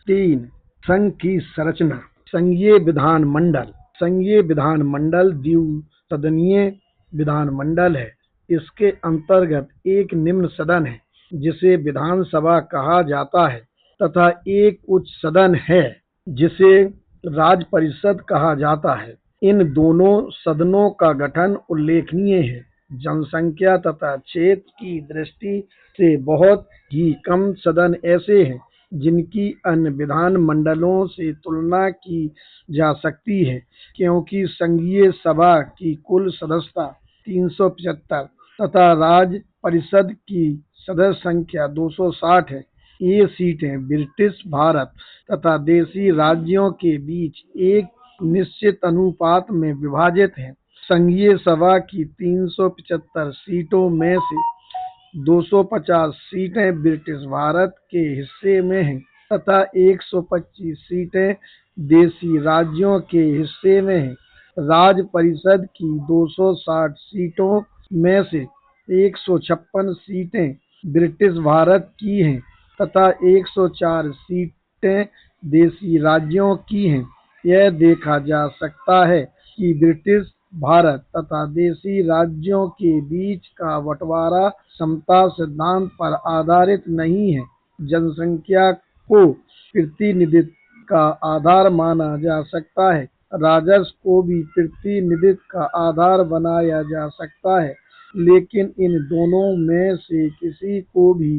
3. संघ की संरचना। संघीय विधानमंडल। संघीय विधानमंडल द्विसदनीय विधानमंडल है। इसके अंतर्गत एक निम्न सदन है जिसे विधानसभा कहा जाता है तथा एक उच्च सदन है जिसे राज्य परिषद कहा जाता है। इन दोनों सदनों का गठन उल्लेखनीय है। जनसंख्या तथा क्षेत्र की दृष्टि से बहुत ही कम सदन ऐसे हैं जिनकी अन्य विधानमंडलों से तुलना की जा सकती है, क्योंकि संघीय सभा की कुल सदस्यता 375 तथा राज्य परिषद की सदस्य संख्या 260 है। ये सीटें ब्रिटिश भारत तथा देशी राज्यों के बीच एक निश्चित अनुपात में विभाजित हैं। संघीय सभा की 375 सीटों में से 250 सीटें ब्रिटिश भारत के हिस्से में हैं तथा 125 सीटें देशी राज्यों के हिस्से में हैं। राज्य परिषद की 260 सीटों में से 156 सीटें ब्रिटिश भारत की हैं तथा 104 सीटें देशी राज्यों की हैं। यह देखा जा सकता है कि ब्रिटिश भारत तथा देशी राज्यों के बीच का बंटवारा समता सिद्धांत पर आधारित नहीं है। जनसंख्या को प्रतिनिधित्व का आधार माना जा सकता है। राजस्व को भी प्रतिनिधित्व का आधार बनाया जा सकता है, लेकिन इन दोनों में से किसी को भी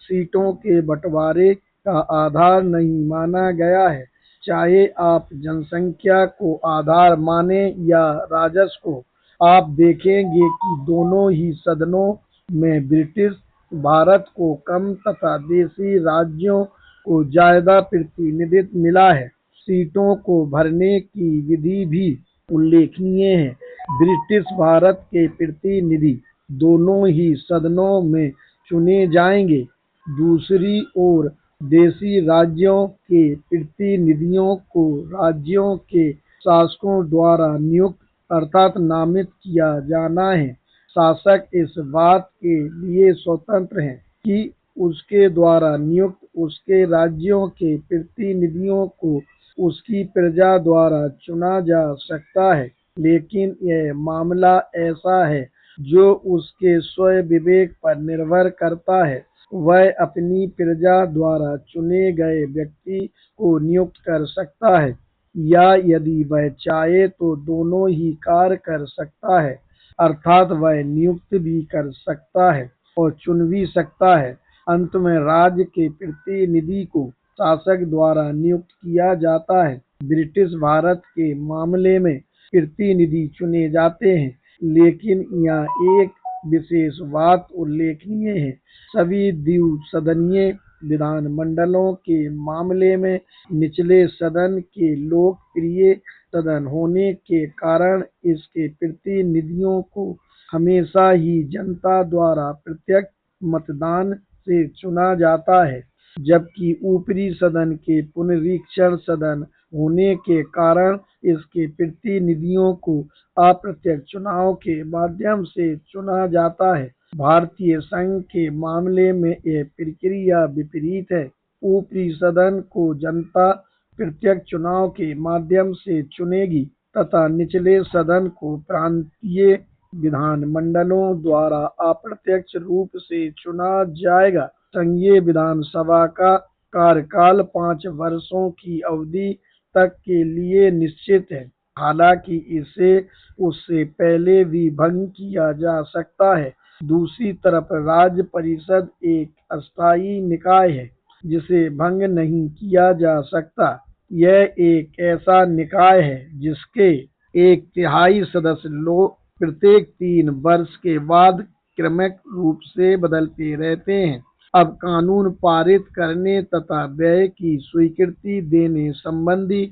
सीटों के बंटवारे का आधार नहीं माना गया है, चाहे आप जनसंख्या को आधार माने या राजस्व को। आप देखेंगे कि दोनों ही सदनों में ब्रिटिश भारत को कम तथा देशी राज्यों को ज्यादा प्रतिनिधित्व मिला है। सीटों को भरने की विधि भी उल्लेखनीय है। ब्रिटिश भारत के प्रतिनिधि दोनों ही सदनों में चुने जाएंगे। दूसरी ओर देशी राज्यों के प्रतिनिधियों को राज्यों के शासकों द्वारा नियुक्त अर्थात नामित किया जाना है। शासक इस बात के लिए स्वतंत्र है कि उसके द्वारा नियुक्त उसके राज्यों के प्रतिनिधियों को उसकी प्रजा द्वारा चुना जा सकता है, लेकिन यह मामला ऐसा है जो उसके स्वयं विवेक पर निर्भर करता है। वह अपनी प्रजा द्वारा चुने गए व्यक्ति को नियुक्त कर सकता है या यदि वह चाहे तो दोनों ही कार्य कर सकता है, अर्थात वह नियुक्त भी कर सकता है और चुन भी सकता है। अंत में राज्य के प्रतिनिधि को शासक द्वारा नियुक्त किया जाता है। ब्रिटिश भारत के मामले में प्रतिनिधि चुने जाते हैं, लेकिन यहाँ एक विशेष बात उल्लेखनीय है। सभी द्विसदनीय विधानमंडलों के मामले में निचले सदन के लोकप्रिय सदन होने के कारण इसके प्रतिनिधियों को हमेशा ही जनता द्वारा प्रत्यक्ष मतदान से चुना जाता है, जबकि ऊपरी सदन के पुनरीक्षण सदन होने के कारण इसके प्रतिनिधियों को अप्रत्यक्ष चुनाव के माध्यम से चुना जाता है। भारतीय संघ के मामले में यह प्रक्रिया विपरीत है। ऊपरी सदन को जनता प्रत्यक्ष चुनाव के माध्यम से चुनेगी तथा निचले सदन को प्रांतीय विधानमंडलों द्वारा अप्रत्यक्ष रूप से चुना जाएगा। संघीय विधानसभा का कार्यकाल 5 वर्षों की अवधि तक के लिए निश्चित है, हालांकि इसे उससे पहले भी भंग किया जा सकता है। दूसरी तरफ राज्य परिषद एक अस्थायी निकाय है जिसे भंग नहीं किया जा सकता। यह एक ऐसा निकाय है जिसके 1/3 सदस्य लोग प्रत्येक 3 वर्ष के बाद क्रमिक रूप से बदलते रहते हैं। अब कानून पारित करने तथा व्यय की स्वीकृति देने संबंधी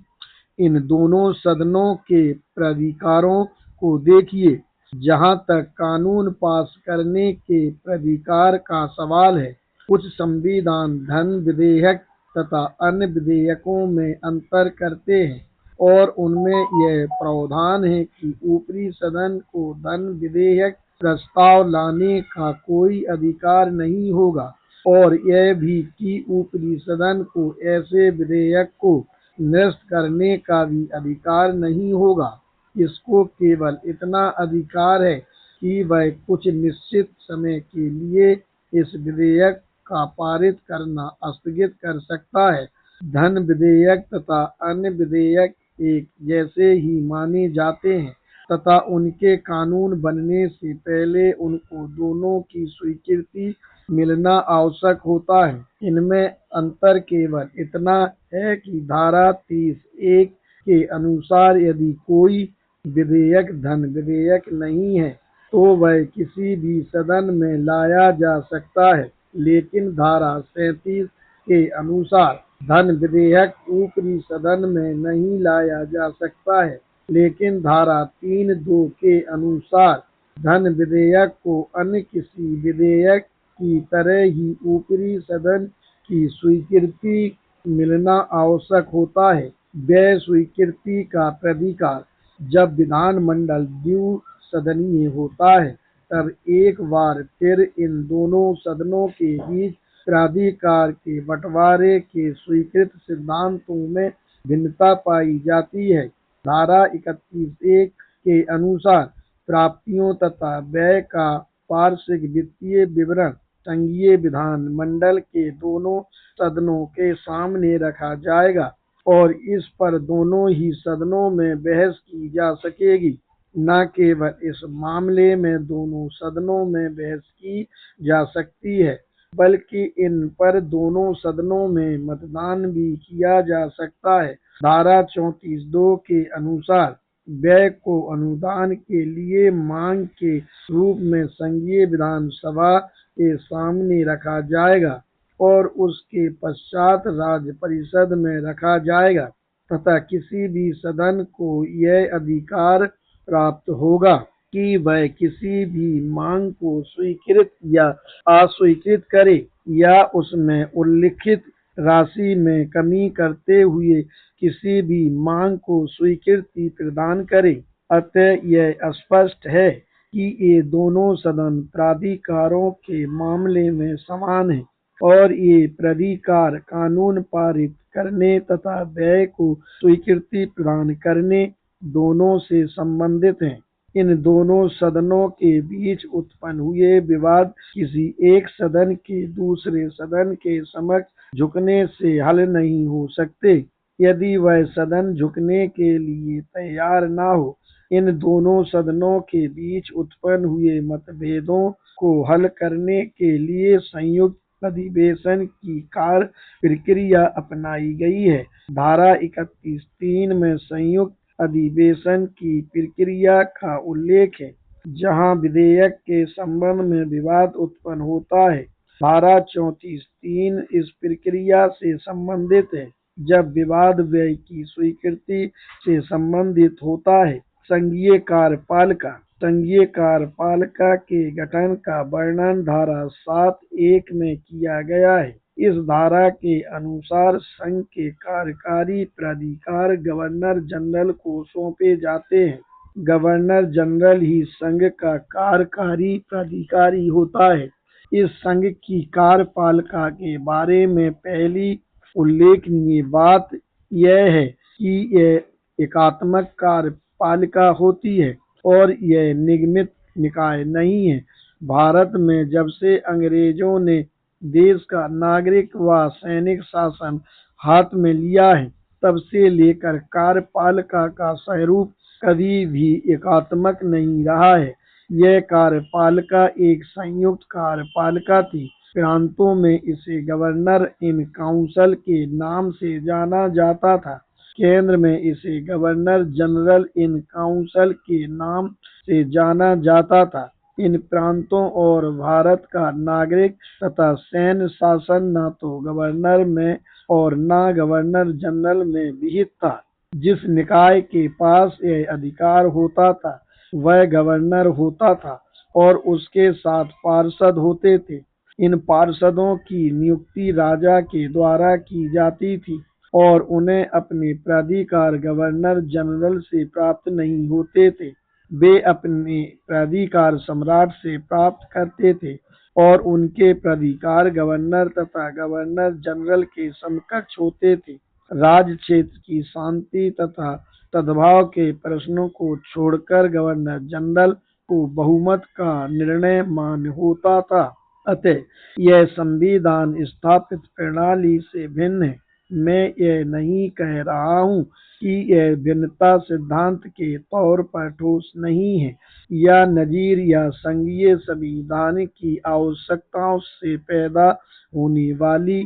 इन दोनों सदनों के प्राधिकारों को देखिए। जहाँ तक कानून पास करने के प्राधिकार का सवाल है, कुछ संविधान धन विधेयक तथा अन्य विधेयकों में अंतर करते हैं और उनमें यह प्रावधान है कि ऊपरी सदन को धन विधेयक प्रस्ताव लाने का कोई अधिकार नहीं होगा। और यह भी कि ऊपरी सदन को ऐसे विधेयक को निरस्त करने का भी अधिकार नहीं होगा। इसको केवल इतना अधिकार है कि वह कुछ निश्चित समय के लिए इस विधेयक का पारित करना स्थगित कर सकता है। धन विधेयक तथा अन्य विधेयक एक जैसे ही माने जाते हैं तथा उनके कानून बनने से पहले उनको दोनों की स्वीकृति मिलना आवश्यक होता है। इनमें अंतर केवल इतना है कि धारा 30(1) के अनुसार यदि कोई विधेयक धन विधेयक नहीं है तो वह किसी भी सदन में लाया जा सकता है, लेकिन धारा 37 के अनुसार धन विधेयक ऊपरी सदन में नहीं लाया जा सकता है, लेकिन धारा 3(2) के अनुसार धन विधेयक को अन्य किसी विधेयक की तरह ही ऊपरी सदन की स्वीकृति मिलना आवश्यक होता है। व्यय स्वीकृति का प्राधिकार जब विधानमंडल द्विसदनीय होता है तब एक बार फिर इन दोनों सदनों के बीच प्राधिकार के बंटवारे के स्वीकृत सिद्धांतों में भिन्नता पाई जाती है। धारा 31(1) के अनुसार प्राप्तियों तथा व्यय का वार्षिक वित्तीय विवरण संघीय विधानमंडल के दोनों सदनों के सामने रखा जाएगा और इस पर दोनों ही सदनों में बहस की जा सकेगी। न केवल इस मामले में दोनों सदनों में बहस की जा सकती है, बल्कि इन पर दोनों सदनों में मतदान भी किया जा सकता है। धारा 34(2) के अनुसार व्यय को अनुदान के लिए मांग के रूप में संघीय विधानसभा के सामने रखा जाएगा और उसके पश्चात राज्य परिषद में रखा जाएगा तथा किसी भी सदन को यह अधिकार प्राप्त होगा कि वह किसी भी मांग को स्वीकृत या अस्वीकृत करे या उसमें उल्लिखित राशि में कमी करते हुए किसी भी मांग को स्वीकृति प्रदान करे। अतः यह स्पष्ट है कि ये दोनों सदन प्राधिकारों के मामले में समान हैं और ये प्राधिकार कानून पारित करने तथा व्यय को स्वीकृति प्रदान करने दोनों से संबंधित हैं। इन दोनों सदनों के बीच उत्पन्न हुए विवाद किसी एक सदन के दूसरे सदन के समक्ष झुकने से हल नहीं हो सकते। यदि वह सदन झुकने के लिए तैयार न हो, इन दोनों सदनों के बीच उत्पन्न हुए मतभेदों को हल करने के लिए संयुक्त अधिवेशन की कार्य प्रक्रिया अपनाई गई है। धारा 31(3) में संयुक्त अधिवेशन की प्रक्रिया का उल्लेख है, जहां विधेयक के संबंध में विवाद उत्पन्न होता है। धारा 34(3) इस प्रक्रिया से संबंधित है जब विवाद व्यय की स्वीकृति से संबंधित होता है। संघीय कार्यपालिका संघीय कार्यपालिका के गठन का वर्णन धारा 7(1) में किया गया है। इस धारा के अनुसार संघ के कार्यकारी प्राधिकार गवर्नर जनरल को सौंपे जाते हैं। गवर्नर जनरल ही संघ का कार्यकारी प्राधिकारी होता है। इस संघ की कार्यपालिका के बारे में पहली उल्लेखनीय बात यह है कि यह एकात्मक कार्यपालिका होती है और यह निगमित निकाय नहीं है। भारत में जब से अंग्रेजों ने देश का नागरिक व सैनिक शासन हाथ में लिया है, तब से लेकर कार्यपालिका का स्वरूप कभी भी एकात्मक नहीं रहा है। यह कार्यपालिका एक संयुक्त कार्यपालिका थी। प्रांतों में इसे गवर्नर इन काउंसिल के नाम से जाना जाता था। केंद्र में इसे गवर्नर जनरल इन काउंसिल के नाम से जाना जाता था। इन प्रांतों और भारत का नागरिक तथा सैन्य शासन न तो गवर्नर में और न गवर्नर जनरल में विहित था। जिस निकाय के पास यह अधिकार होता था वह गवर्नर होता था और उसके साथ पार्षद होते थे। इन पार्षदों की नियुक्ति राजा के द्वारा की जाती थी और उन्हें अपने प्राधिकार गवर्नर जनरल से प्राप्त नहीं होते थे। वे अपने प्राधिकार सम्राट से प्राप्त करते थे। और उनके प्राधिकार गवर्नर तथा गवर्नर जनरल के समकक्ष होते थे। राज्य क्षेत्र की शांति तथा सद्भाव के प्रश्नों को छोड़कर गवर्नर जनरल को बहुमत का निर्णय मान्य होता था। अतः यह संविधान स्थापित प्रणाली से भिन्न है। मैं यह नहीं कह रहा हूँ कि यह भिन्नता सिद्धांत के तौर पर ठोस नहीं है या नजीर या संघीय संविधान की आवश्यकताओं से पैदा होने वाली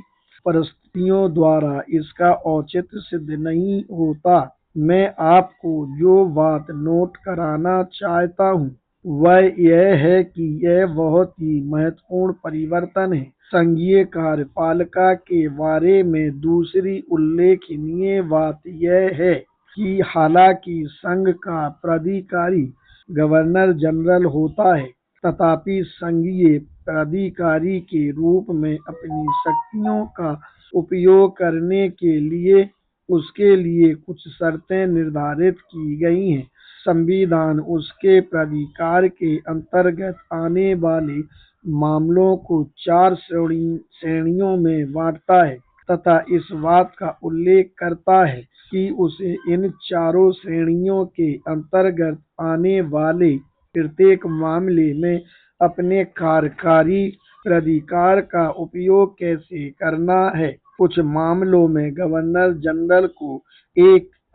परिस्थितियों द्वारा इसका औचित्य सिद्ध नहीं होता। मैं आपको जो बात नोट कराना चाहता हूँ वह यह है कि यह बहुत ही महत्वपूर्ण परिवर्तन है। संघीय कार्यपालिका के बारे में दूसरी उल्लेखनीय बात यह है कि हालांकि संघ का प्राधिकारी गवर्नर जनरल होता है, तथापि संघीय प्राधिकारी के रूप में अपनी शक्तियों का उपयोग करने के लिए उसके लिए कुछ शर्तें निर्धारित की गई हैं। संविधान उसके प्राधिकार के अंतर्गत आने वाले मामलों को 4 श्रेणियों में बांटता है तथा इस बात का उल्लेख करता है कि उसे इन चारों श्रेणियों के अंतर्गत आने वाले प्रत्येक मामले में अपने कार्यकारी प्राधिकार का उपयोग कैसे करना है। कुछ मामलों में गवर्नर जनरल को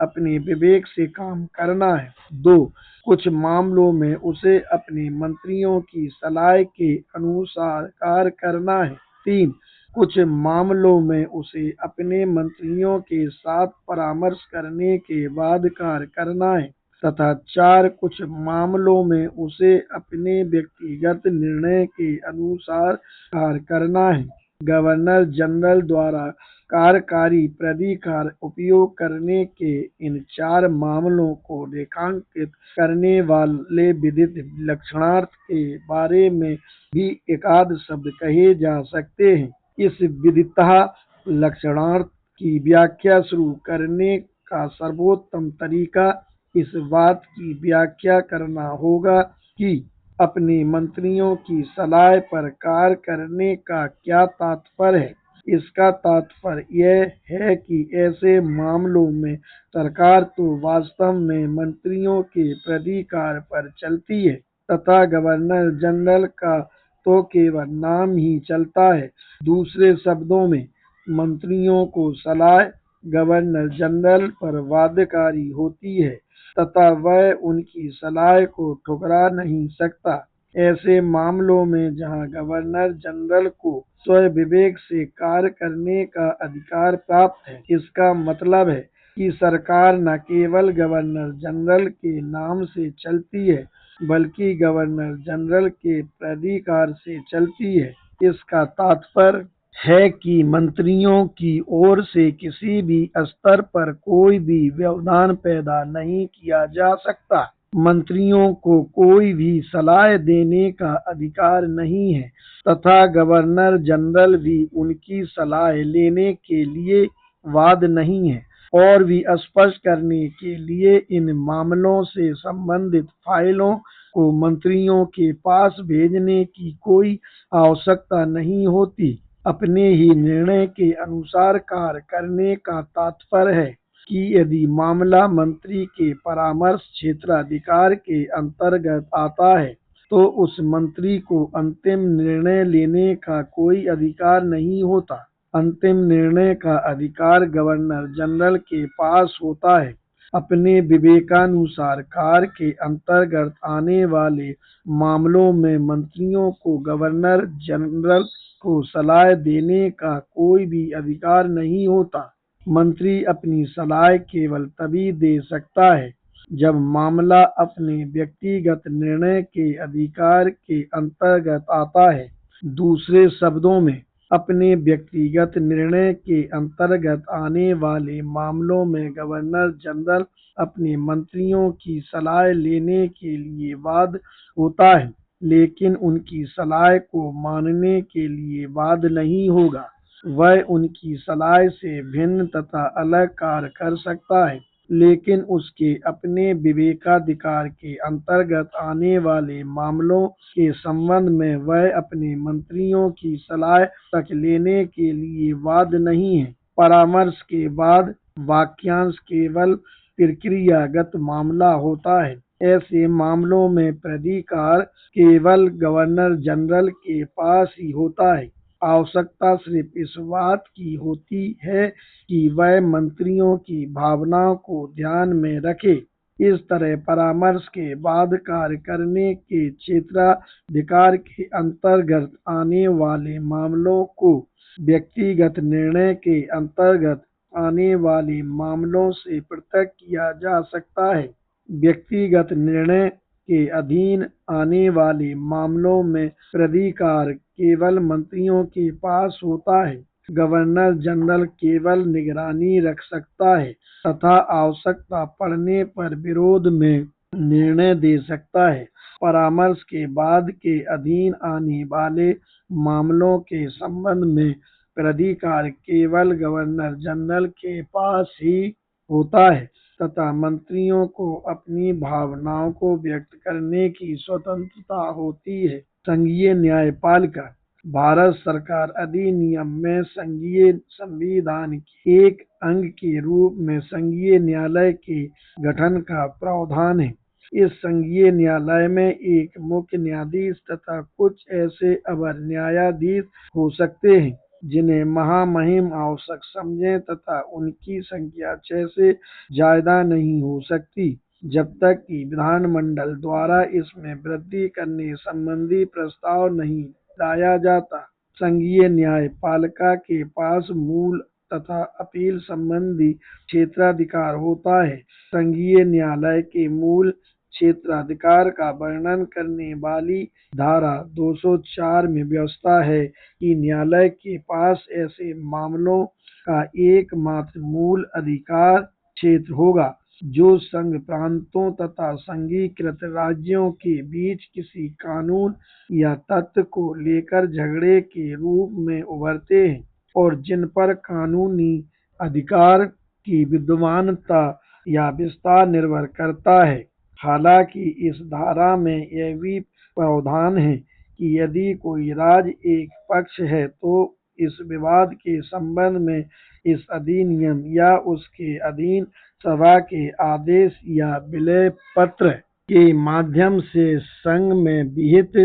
अपने विवेक से काम करना है। 2. कुछ मामलों में उसे अपने मंत्रियों की सलाह के अनुसार कार्य करना है। 3. कुछ मामलों में उसे अपने मंत्रियों के साथ परामर्श करने के बाद कार्य करना है तथा 4. कुछ मामलों में उसे अपने व्यक्तिगत निर्णय के अनुसार कार्य करना है। गवर्नर जनरल द्वारा कार्यकारी प्राधिकार उपयोग करने के इन 4 मामलों को रेखांकित करने वाले विधिक लक्षणार्थ के बारे में भी एकाध शब्द कहे जा सकते हैं। इस विधिकता लक्षणार्थ की व्याख्या शुरू करने का सर्वोत्तम तरीका इस बात की व्याख्या करना होगा कि अपने मंत्रियों की सलाह पर कार्य करने का क्या तात्पर्य है। इसका तात्पर्य यह है कि ऐसे मामलों में सरकार तो वास्तव में मंत्रियों के प्राधिकार पर चलती है तथा गवर्नर जनरल का तो केवल नाम ही चलता है। दूसरे शब्दों में मंत्रियों को सलाह गवर्नर जनरल पर बाध्यकारी होती है तथा वह उनकी सलाह को ठुकरा नहीं सकता। ऐसे मामलों में जहां गवर्नर जनरल को स्वयं विवेक से कार्य करने का अधिकार प्राप्त है, इसका मतलब है कि सरकार न केवल गवर्नर जनरल के नाम से चलती है बल्कि गवर्नर जनरल के प्राधिकार से चलती है। इसका तात्पर्य है कि मंत्रियों की ओर से किसी भी स्तर पर कोई भी व्यवधान पैदा नहीं किया जा सकता। मंत्रियों को कोई भी सलाह देने का अधिकार नहीं है तथा गवर्नर जनरल भी उनकी सलाह लेने के लिए बाध्य नहीं है। और भी स्पष्ट करने के लिए इन मामलों से संबंधित फाइलों को मंत्रियों के पास भेजने की कोई आवश्यकता नहीं होती। अपने ही निर्णय के अनुसार कार्य करने का तात्पर्य है कि यदि मामला मंत्री के परामर्श क्षेत्राधिकार के अंतर्गत आता है तो उस मंत्री को अंतिम निर्णय लेने का कोई अधिकार नहीं होता। अंतिम निर्णय का अधिकार गवर्नर जनरल के पास होता है। अपने विवेकानुसार कार्य के अंतर्गत आने वाले मामलों में मंत्रियों को गवर्नर जनरल को सलाह देने का कोई भी अधिकार नहीं होता। मंत्री अपनी सलाह केवल तभी दे सकता है जब मामला अपने व्यक्तिगत निर्णय के अधिकार के अंतर्गत आता है। दूसरे शब्दों में अपने व्यक्तिगत निर्णय के अंतर्गत आने वाले मामलों में गवर्नर जनरल अपने मंत्रियों की सलाह लेने के लिए बाध्य होता है, लेकिन उनकी सलाह को मानने के लिए बाध्य नहीं होगा। वह उनकी सलाह से भिन्न तथा अलग कार्य कर सकता है, लेकिन उसके अपने विवेकाधिकार के अंतर्गत आने वाले मामलों के संबंध में वह अपने मंत्रियों की सलाह तक लेने के लिए बाध्य नहीं है। परामर्श के बाद वाक्यांश केवल प्रक्रियागत मामला होता है। ऐसे मामलों में प्राधिकार केवल गवर्नर जनरल के पास ही होता है। आवश्यकता सिर्फ इस बात की होती है कि वह मंत्रियों की भावनाओं को ध्यान में रखे। इस तरह परामर्श के बाद कार्य करने के क्षेत्राधिकार के अंतर्गत आने वाले मामलों को व्यक्तिगत निर्णय के अंतर्गत आने वाले मामलों से पृथक किया जा सकता है। व्यक्तिगत निर्णय के अधीन आने वाले मामलों में प्राधिकार केवल मंत्रियों के पास होता है। गवर्नर जनरल केवल निगरानी रख सकता है तथा आवश्यकता पड़ने पर विरोध में निर्णय दे सकता है। परामर्श के बाद के अधीन आने वाले मामलों के संबंध में प्राधिकार केवल गवर्नर जनरल के पास ही होता है तथा मंत्रियों को अपनी भावनाओं को व्यक्त करने की स्वतंत्रता होती है। संघीय न्यायपालिका भारत सरकार अधिनियम में संघीय संविधान के एक अंग के रूप में संघीय न्यायालय के गठन का प्रावधान है। इस संघीय न्यायालय में एक मुख्य न्यायाधीश तथा कुछ ऐसे अवर न्यायाधीश हो सकते हैं जिन्हें महामहिम आवश्यक समझें तथा उनकी संख्या 6 से ज्यादा नहीं हो सकती जब तक कि विधानमंडल द्वारा इसमें वृद्धि करने संबंधी प्रस्ताव नहीं लाया जाता। संघीय न्यायपालिका के पास मूल तथा अपील संबंधी क्षेत्राधिकार होता है। संघीय न्यायालय के मूल क्षेत्राधिकार का वर्णन करने वाली धारा 204 में व्यवस्था है कि न्यायालय के पास ऐसे मामलों का एकमात्र मूल अधिकार क्षेत्र होगा जो संघ प्रांतों तथा संघीकृत राज्यों के बीच किसी कानून या तथ्य को लेकर झगड़े के रूप में उभरते हैं और जिन पर कानूनी अधिकार की विद्यमानता या विस्तार निर्भर करता है। हालांकि इस धारा में यह भी प्रावधान है कि यदि कोई राज्य एक पक्ष है तो इस विवाद के संबंध में इस अधिनियम या उसके अधीन सभा के आदेश या विलय पत्र के माध्यम से संघ में विहित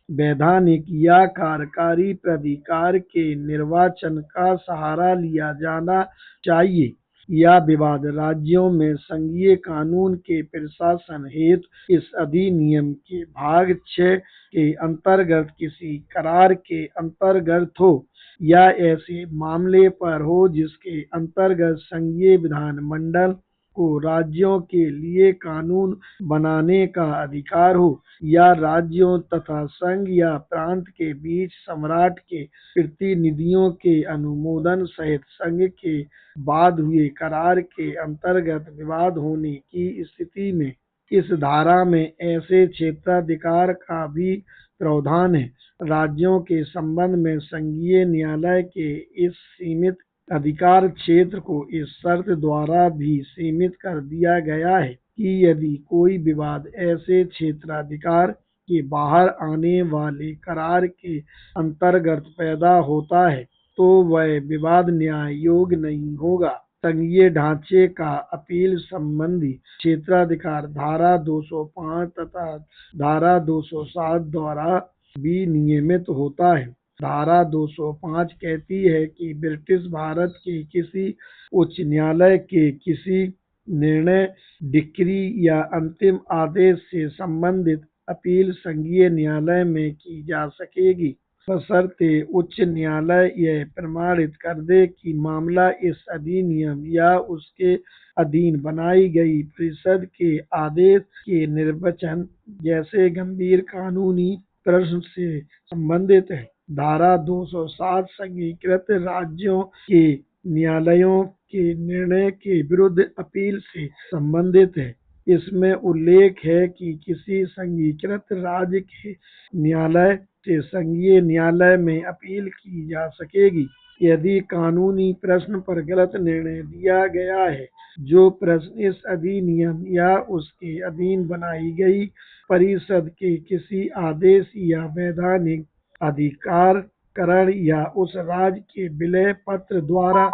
वैधानिक या कार्यकारी प्राधिकार के निर्वाचन का सहारा लिया जाना चाहिए। या विवाद राज्यों में संघीय कानून के प्रशासन हेतु इस अधिनियम के भाग 6 के अंतर्गत किसी करार के अंतर्गत हो या ऐसे मामले पर हो जिसके अंतर्गत संघीय विधानमंडल को राज्यों के लिए कानून बनाने का अधिकार हो या राज्यों तथा संघ या प्रांत के बीच सम्राट के प्रतिनिधियों के अनुमोदन सहित संघ के बाद हुए करार के अंतर्गत विवाद होने की स्थिति में। इस धारा में ऐसे क्षेत्राधिकार का भी प्रावधान है। राज्यों के संबंध में संघीय न्यायालय के इस सीमित अधिकार क्षेत्र को इस शर्त द्वारा भी सीमित कर दिया गया है कि यदि कोई विवाद ऐसे क्षेत्राधिकार के बाहर आने वाले करार के अंतर्गत पैदा होता है तो वह विवाद न्याय योग्य नहीं होगा। संघीय ढांचे का अपील संबंधी क्षेत्राधिकार धारा 205 तथा धारा 207 द्वारा भी नियमित होता है। धारा 205 कहती है कि ब्रिटिश भारत के किसी उच्च न्यायालय के किसी निर्णय, डिक्री या अंतिम आदेश से संबंधित अपील संघीय न्यायालय में की जा सकेगी बशर्ते उच्च न्यायालय यह प्रमाणित कर दे कि मामला इस अधिनियम या उसके अधीन बनाई गई परिषद के आदेश के निर्वचन जैसे गंभीर कानूनी प्रश्न से संबंधित है। धारा 207 संघीकृत राज्यों के न्यायालयों के निर्णय के विरुद्ध अपील से संबंधित है। इसमें उल्लेख है कि किसी संघीकृत राज्य के न्यायालय से संघीय न्यायालय में अपील की जा सकेगी। यदि कानूनी प्रश्न पर गलत निर्णय दिया गया है, जो प्रश्न इस अधिनियम या उसके अधीन बनाई गई परिषद के किसी आदेश या वैधानिक अधिकारकरण या उस राज्य के विलय पत्र द्वारा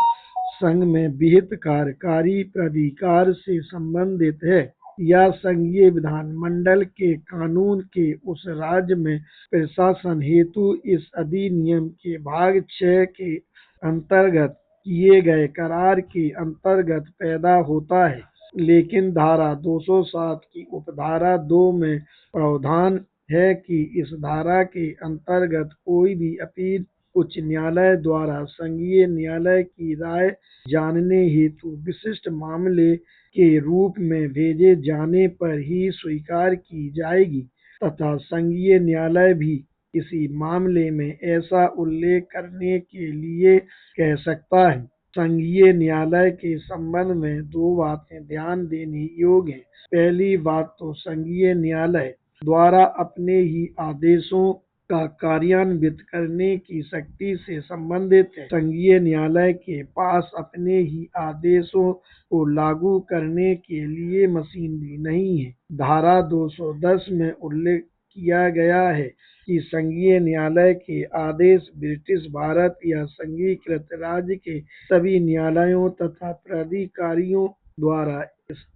संघ में विहित कार्यकारी प्राधिकार से संबंधित है, या संघीय विधानमंडल के कानून के उस राज्य में प्रशासन हेतु इस अधिनियम के भाग 6 के अंतर्गत किए गए करार के अंतर्गत पैदा होता है। लेकिन धारा 207 की उपधारा 2 में प्रावधान है कि इस धारा के अंतर्गत कोई भी अपील उच्च न्यायालय द्वारा संघीय न्यायालय की राय जानने हेतु विशिष्ट मामले के रूप में भेजे जाने पर ही स्वीकार की जाएगी, तथा संघीय न्यायालय भी किसी मामले में ऐसा उल्लेख करने के लिए कह सकता है। संघीय न्यायालय के संबंध में दो बातें ध्यान देने योग्य हैं। पहली बात तो संघीय न्यायालय द्वारा अपने ही आदेशों का कार्यान्वित करने की शक्ति से संबंधित है। संघीय न्यायालय के पास अपने ही आदेशों को लागू करने के लिए मशीनरी नहीं है। धारा 210 में उल्लेख किया गया है कि संघीय न्यायालय के आदेश ब्रिटिश भारत या संघीकृत राज्य के सभी न्यायालयों तथा प्राधिकारियों द्वारा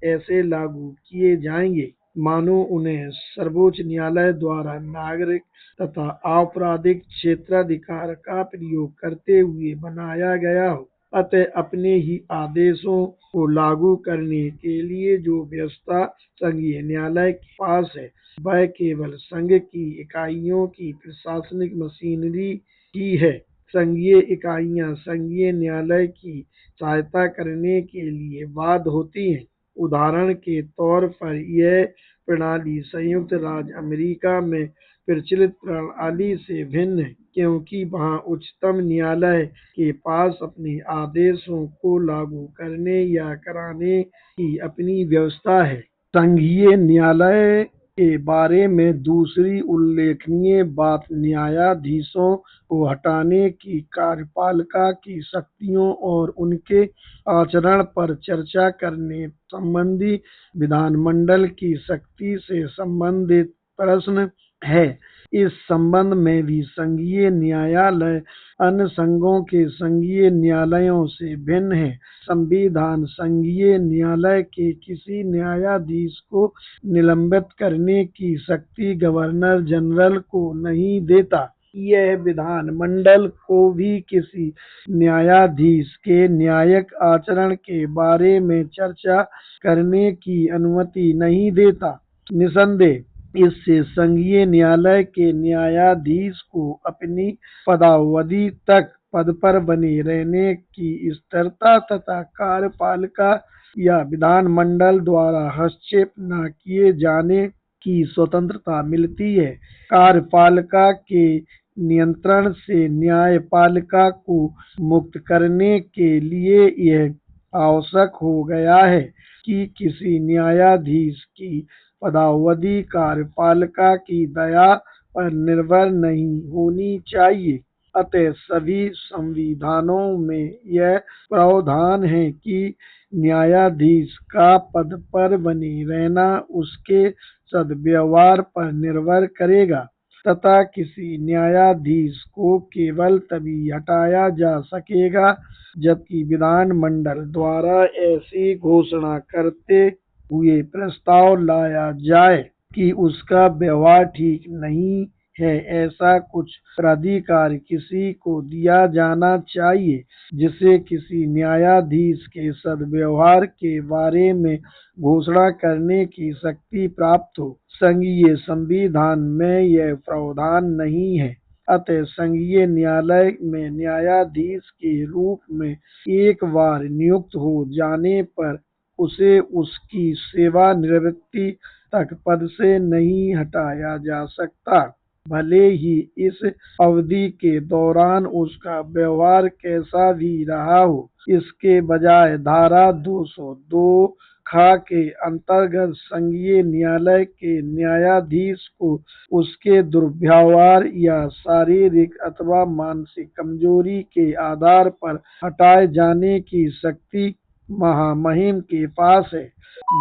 ऐसे लागू किए जाएंगे मानो उन्हें सर्वोच्च न्यायालय द्वारा नागरिक तथा आपराधिक क्षेत्राधिकार का प्रयोग करते हुए बनाया गया हो। अतः अपने ही आदेशों को लागू करने के लिए जो व्यवस्था संघीय न्यायालय के पास है, वह केवल संघ की इकाइयों की प्रशासनिक मशीनरी ही है। संघीय इकाइयां संघीय न्यायालय की सहायता करने के लिए बाध्य होती हैं। उदाहरण के तौर पर यह प्रणाली संयुक्त राज्य अमेरिका में प्रचलित प्रणाली से भिन्न है, क्योंकि वहाँ उच्चतम न्यायालय के पास अपने आदेशों को लागू करने या कराने की अपनी व्यवस्था है। संघीय न्यायालय के बारे में दूसरी उल्लेखनीय बात न्यायाधीशों को हटाने की कार्यपालिका की शक्तियों और उनके आचरण पर चर्चा करने संबंधी विधानमंडल की शक्ति से संबंधित प्रश्न है। इस संबंध में भी संघीय न्यायालय अन्य संघों के संघीय न्यायालयों से भिन्न है। संविधान संघीय न्यायालय के किसी न्यायाधीश को निलंबित करने की शक्ति गवर्नर जनरल को नहीं देता। यह विधानमंडल को भी किसी न्यायाधीश के न्यायिक आचरण के बारे में चर्चा करने की अनुमति नहीं देता। निसंदेह इससे संघीय न्यायालय के न्यायाधीश को अपनी पदावधि तक पद पर बने रहने की स्थिरता तथा कार्यपालिका या विधानमंडल द्वारा हस्तक्षेप न किए जाने की स्वतंत्रता मिलती है। कार्यपालिका के नियंत्रण से न्यायपालिका को मुक्त करने के लिए यह आवश्यक हो गया है कि किसी न्यायाधीश की पदावधि कार्यपालिका की दया पर निर्भर नहीं होनी चाहिए। अतः सभी संविधानों में यह प्रावधान है कि न्यायाधीश का पद पर बने रहना उसके सद्व्यवहार पर निर्भर करेगा, तथा किसी न्यायाधीश को केवल तभी हटाया जा सकेगा जबकि विधानमंडल द्वारा ऐसी घोषणा करते हुए प्रस्ताव लाया जाए कि उसका व्यवहार ठीक नहीं है। ऐसा कुछ प्राधिकार किसी को दिया जाना चाहिए जिसे किसी न्यायाधीश के सद्व्यवहार के बारे में घोषणा करने की शक्ति प्राप्त हो। संघीय संविधान में यह प्रावधान नहीं है। अतः संघीय न्यायालय में न्यायाधीश के रूप में एक बार नियुक्त हो जाने पर उसे उसकी सेवानिवृत्ति तक पद से नहीं हटाया जा सकता, भले ही इस अवधि के दौरान उसका व्यवहार कैसा भी रहा हो। इसके बजाय धारा 202 खा के अंतर्गत संघीय न्यायालय के न्यायाधीश को उसके दुर्व्यवहार या शारीरिक अथवा मानसिक कमजोरी के आधार पर हटाए जाने की शक्ति महामहिम के पास है,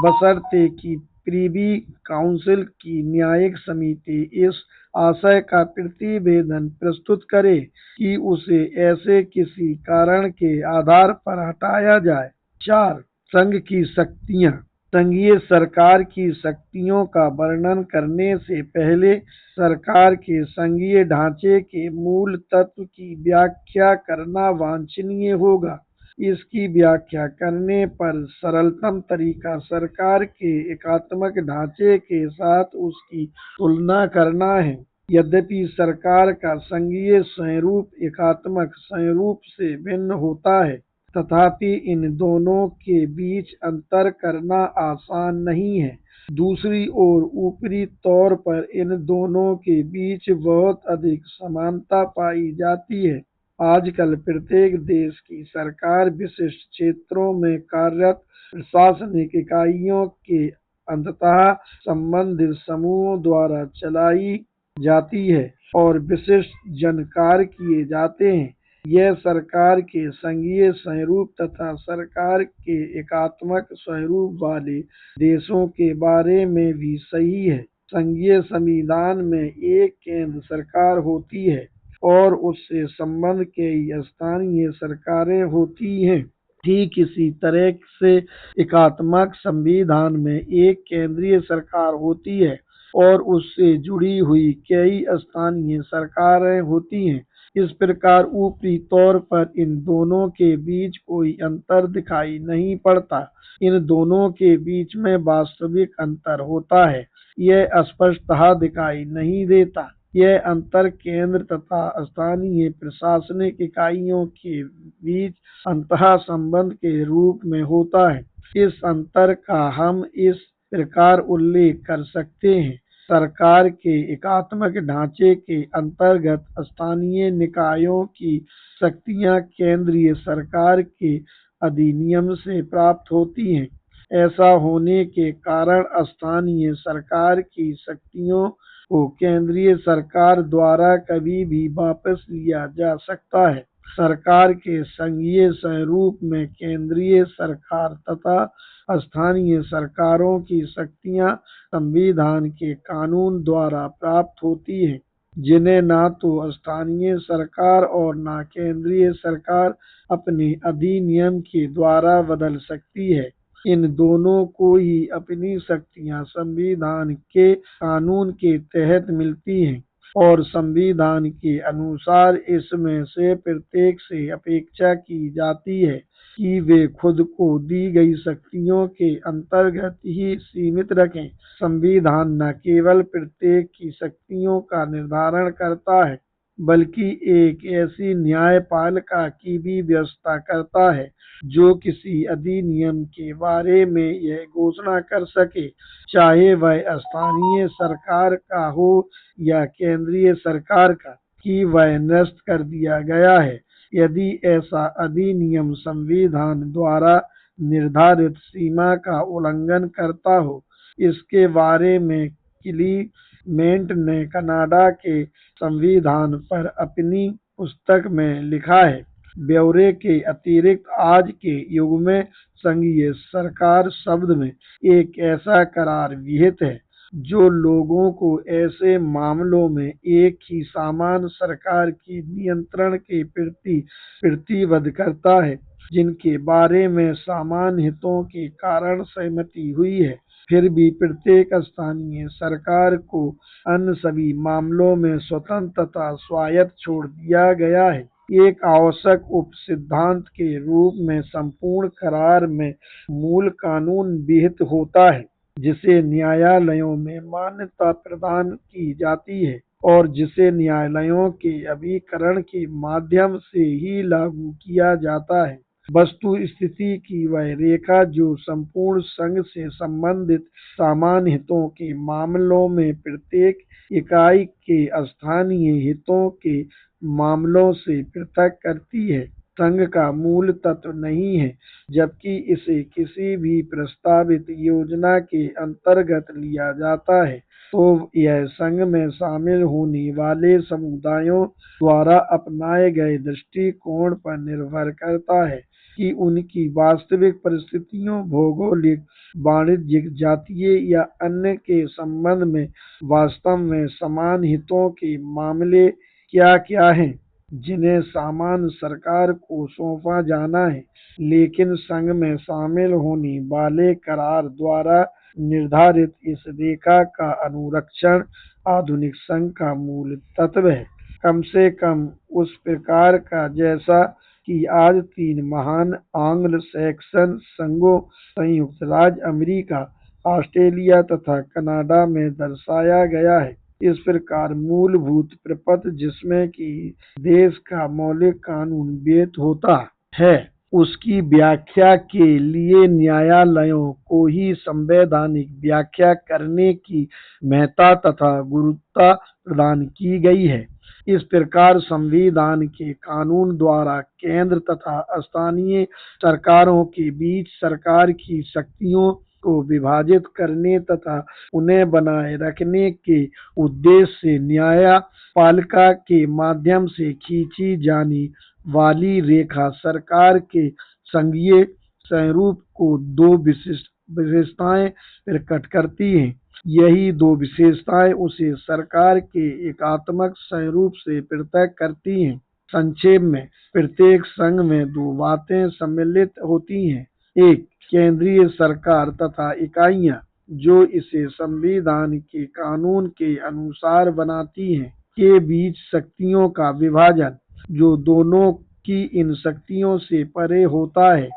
बशर्ते कि प्रिवी काउंसिल की न्यायिक समिति इस आशय का प्रतिवेदन प्रस्तुत करे कि उसे ऐसे किसी कारण के आधार पर हटाया जाए। 4. संघ की शक्तियाँ। संघीय सरकार की शक्तियों का वर्णन करने से पहले सरकार के संघीय ढांचे के मूल तत्व की व्याख्या करना वांछनीय होगा। इसकी व्याख्या करने पर सरलतम तरीका सरकार के एकात्मक ढांचे के साथ उसकी तुलना करना है। यद्यपि सरकार का संघीय स्वरूप एकात्मक स्वरूप से भिन्न होता है, तथापि इन दोनों के बीच अंतर करना आसान नहीं है। दूसरी ओर ऊपरी तौर पर इन दोनों के बीच बहुत अधिक समानता पाई जाती है। आजकल प्रत्येक देश की सरकार विशिष्ट क्षेत्रों में कार्यरत प्रशासनिक इकाइयों के अंततः संबंधित समूहों द्वारा चलाई जाती है और विशिष्ट जनकार्य किए जाते हैं। यह सरकार के संघीय स्वरूप तथा सरकार के एकात्मक स्वरूप वाले देशों के बारे में भी सही है। संघीय संविधान में एक केंद्र सरकार होती है और उससे संबद्ध कई स्थानीय सरकारें होती हैं। ठीक इसी तरह से एकात्मक संविधान में एक केंद्रीय सरकार होती है और उससे जुड़ी हुई कई स्थानीय सरकारें होती हैं। इस प्रकार ऊपरी तौर पर इन दोनों के बीच कोई अंतर दिखाई नहीं पड़ता। इन दोनों के बीच में वास्तविक अंतर होता है, यह स्पष्टतः दिखाई नहीं देता। यह अंतर केंद्र तथा स्थानीय प्रशासनिक इकाइयों के बीच अंतः संबंध के रूप में होता है। इस अंतर का हम इस प्रकार उल्लेख कर सकते हैं। सरकार के एकात्मक ढांचे के अंतर्गत स्थानीय निकायों की शक्तियां केंद्रीय सरकार के अधिनियम से प्राप्त होती हैं। ऐसा होने के कारण स्थानीय सरकार की शक्तियों को केंद्रीय सरकार द्वारा कभी भी वापस लिया जा सकता है। सरकार के संघीय स्वरूप में केंद्रीय सरकार तथा स्थानीय सरकारों की शक्तियां संविधान के कानून द्वारा प्राप्त होती हैं, जिन्हें न तो स्थानीय सरकार और न केंद्रीय सरकार अपने अधिनियम के द्वारा बदल सकती है। इन दोनों को ही अपनी शक्तियां संविधान के कानून के तहत मिलती हैं और संविधान के अनुसार इसमें से प्रत्येक से अपेक्षा की जाती है कि वे खुद को दी गई शक्तियों के अंतर्गत ही सीमित रखें। संविधान न केवल प्रत्येक की शक्तियों का निर्धारण करता है, बल्कि एक ऐसी न्यायपालिका की भी व्यवस्था करता है जो किसी अधिनियम के बारे में यह घोषणा कर सके, चाहे वह स्थानीय सरकार का हो या केंद्रीय सरकार का, कि वह नष्ट कर दिया गया है यदि ऐसा अधिनियम संविधान द्वारा निर्धारित सीमा का उल्लंघन करता हो। इसके बारे में क्लीमेंट ने कनाडा के संविधान पर अपनी पुस्तक में लिखा है। ब्यौरे के अतिरिक्त आज के युग में संघीय सरकार शब्द में एक ऐसा करार विहित है जो लोगों को ऐसे मामलों में एक ही समान सरकार की नियंत्रण के प्रति प्रतिबद्ध करता है जिनके बारे में समान हितों के कारण सहमति हुई है। फिर भी प्रत्येक स्थानीय सरकार को अन्य सभी मामलों में स्वतंत्र तथा स्वायत्त छोड़ दिया गया है। एक आवश्यक उपसिद्धांत के रूप में संपूर्ण करार में मूल कानून विहित होता है जिसे न्यायालयों में मान्यता प्रदान की जाती है और जिसे न्यायालयों के अभिकरण के माध्यम से ही लागू किया जाता है। वस्तु स्थिति की वह रेखा जो संपूर्ण संघ से संबंधित समान हितों के मामलों में प्रत्येक इकाई के स्थानीय हितों के मामलों से पृथक करती है। संघ का मूल तत्व नहीं है, जबकि इसे किसी भी प्रस्तावित योजना के अंतर्गत लिया जाता है, तो यह संघ में शामिल होने वाले समुदायों द्वारा अपनाए गए दृष्टिकोण पर निर्भर करता है कि उनकी वास्तविक परिस्थितियों, भौगोलिक, वाणिज्यिक, जातीय या अन्य के संबंध में वास्तव में समान हितों के मामले क्या-क्या हैं, जिन्हें सामान्य सरकार को सौंपा जाना है, लेकिन संघ में शामिल होने वाले करार द्वारा निर्धारित इस रेखा का अनुरक्षण आधुनिक संघ का मूल तत्व है, कम से कम उस प्रकार का जैसा कि आज 3 महान एंग्लो-सैक्सन संघों संयुक्त राज्य अमेरिका, ऑस्ट्रेलिया तथा कनाडा में दर्शाया गया है। इस प्रकार मूलभूत प्रपत्र जिसमें कि देश का मौलिक कानून व्यक्त होता है, उसकी व्याख्या के लिए न्यायालयों को ही संवैधानिक व्याख्या करने की महत्ता तथा गुरुत्वता प्रदान की गई है। इस प्रकार संविधान के कानून द्वारा केंद्र तथा स्थानीय सरकारों के बीच सरकार की शक्तियों को विभाजित करने तथा उन्हें बनाए रखने के उद्देश्य से न्यायपालिका के माध्यम से खींची जाने वाली रेखा सरकार के संघीय स्वरूप को 2 विशिष्ट विशेषताएं प्रकट करती हैं। यही 2 विशेषताएं उसे सरकार के एकात्मक स्वरूप से पृथक करती हैं। संक्षेप में, प्रत्येक संघ में 2 बातें सम्मिलित होती हैं: एक, केंद्रीय सरकार तथा इकाइयां जो इसे संविधान के कानून के अनुसार बनाती हैं, के बीच शक्तियों का विभाजन, जो दोनों की इन शक्तियों से परे होता है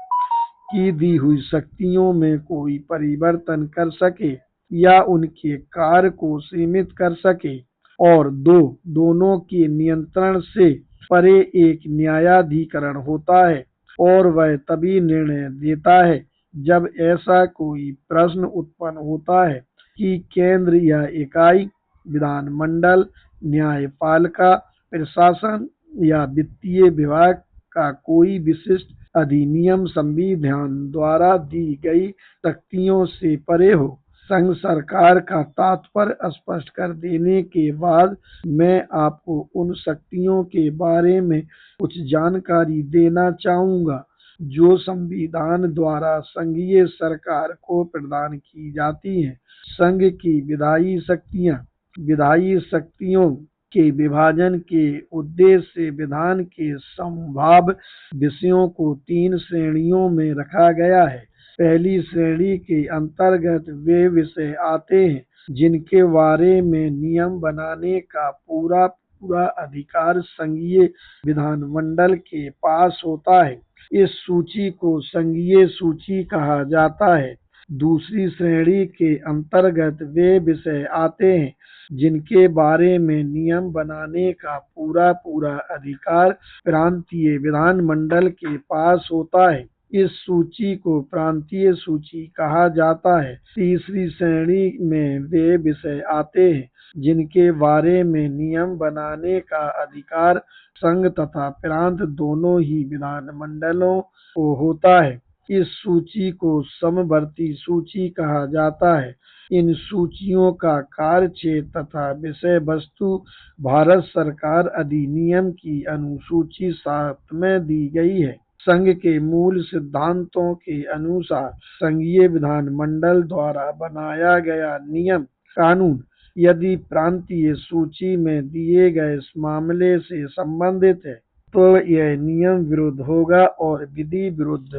कि दी हुई शक्तियों में कोई परिवर्तन कर सके या उनके कार्य को सीमित कर सके। और 2, दोनों के नियंत्रण से परे एक न्यायाधिकरण होता है और वह तभी निर्णय देता है जब ऐसा कोई प्रश्न उत्पन्न होता है कि केंद्र या इकाई, विधानमंडल, न्यायपालिका, प्रशासन या वित्तीय विभाग का कोई विशिष्ट अधिनियम संविधान द्वारा दी गई शक्तियों से परे हो। संघ सरकार का तात्पर्य स्पष्ट कर देने के बाद मैं आपको उन शक्तियों के बारे में कुछ जानकारी देना चाहूँगा जो संविधान द्वारा संघीय सरकार को प्रदान की जाती हैं। संघ की विधायी शक्तियाँ। विधायी शक्तियों के विभाजन के उद्देश्य से विधान के संभाव्य विषयों को 3 श्रेणियों में रखा गया है। पहली श्रेणी के अंतर्गत वे विषय आते हैं जिनके बारे में नियम बनाने का पूरा अधिकार संघीय विधानमंडल के पास होता है। इस सूची को संघीय सूची कहा जाता है। दूसरी श्रेणी के अंतर्गत वे विषय आते हैं जिनके बारे में नियम बनाने का पूरा अधिकार प्रांतीय विधानमंडल के पास होता है। इस सूची को प्रांतीय सूची कहा जाता है। तीसरी श्रेणी में वे विषय आते हैं जिनके बारे में नियम बनाने का अधिकार संघ तथा प्रांत दोनों ही विधानमंडलों को होता है। इस सूची को समवर्ती सूची कहा जाता है। इन सूचियों का कार्यक्षेत्र तथा विषय वस्तु भारत सरकार अधिनियम की अनुसूची 7 में दी गई है। संघ के मूल सिद्धांतों के अनुसार संघीय विधानमंडल द्वारा बनाया गया नियम कानून यदि प्रांतीय सूची में दिए गए इस मामले से संबंधित है तो यह नियम विरुद्ध होगा और विधि विरुद्ध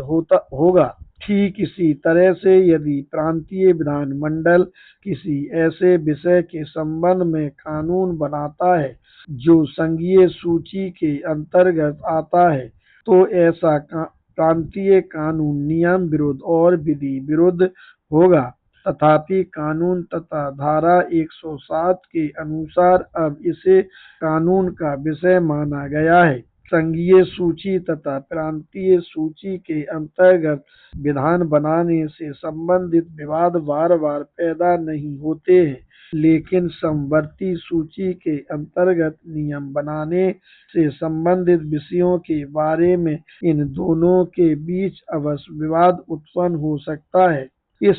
होगा। ठीक इसी तरह से यदि प्रांतीय विधानमंडल किसी ऐसे विषय के संबंध में कानून बनाता है जो संघीय सूची के अंतर्गत आता है तो ऐसा प्रांतीय कानून नियम विरुद्ध और विधि विरुद्ध होगा। तथापि कानून तथा धारा 107 के अनुसार अब इसे कानून का विषय माना गया है। संघीय सूची तथा प्रांतीय सूची के अंतर्गत विधान बनाने से संबंधित विवाद बार बार पैदा नहीं होते हैं, लेकिन समवर्ती सूची के अंतर्गत नियम बनाने से संबंधित विषयों के बारे में इन दोनों के बीच अवश्य विवाद उत्पन्न हो सकता है। इस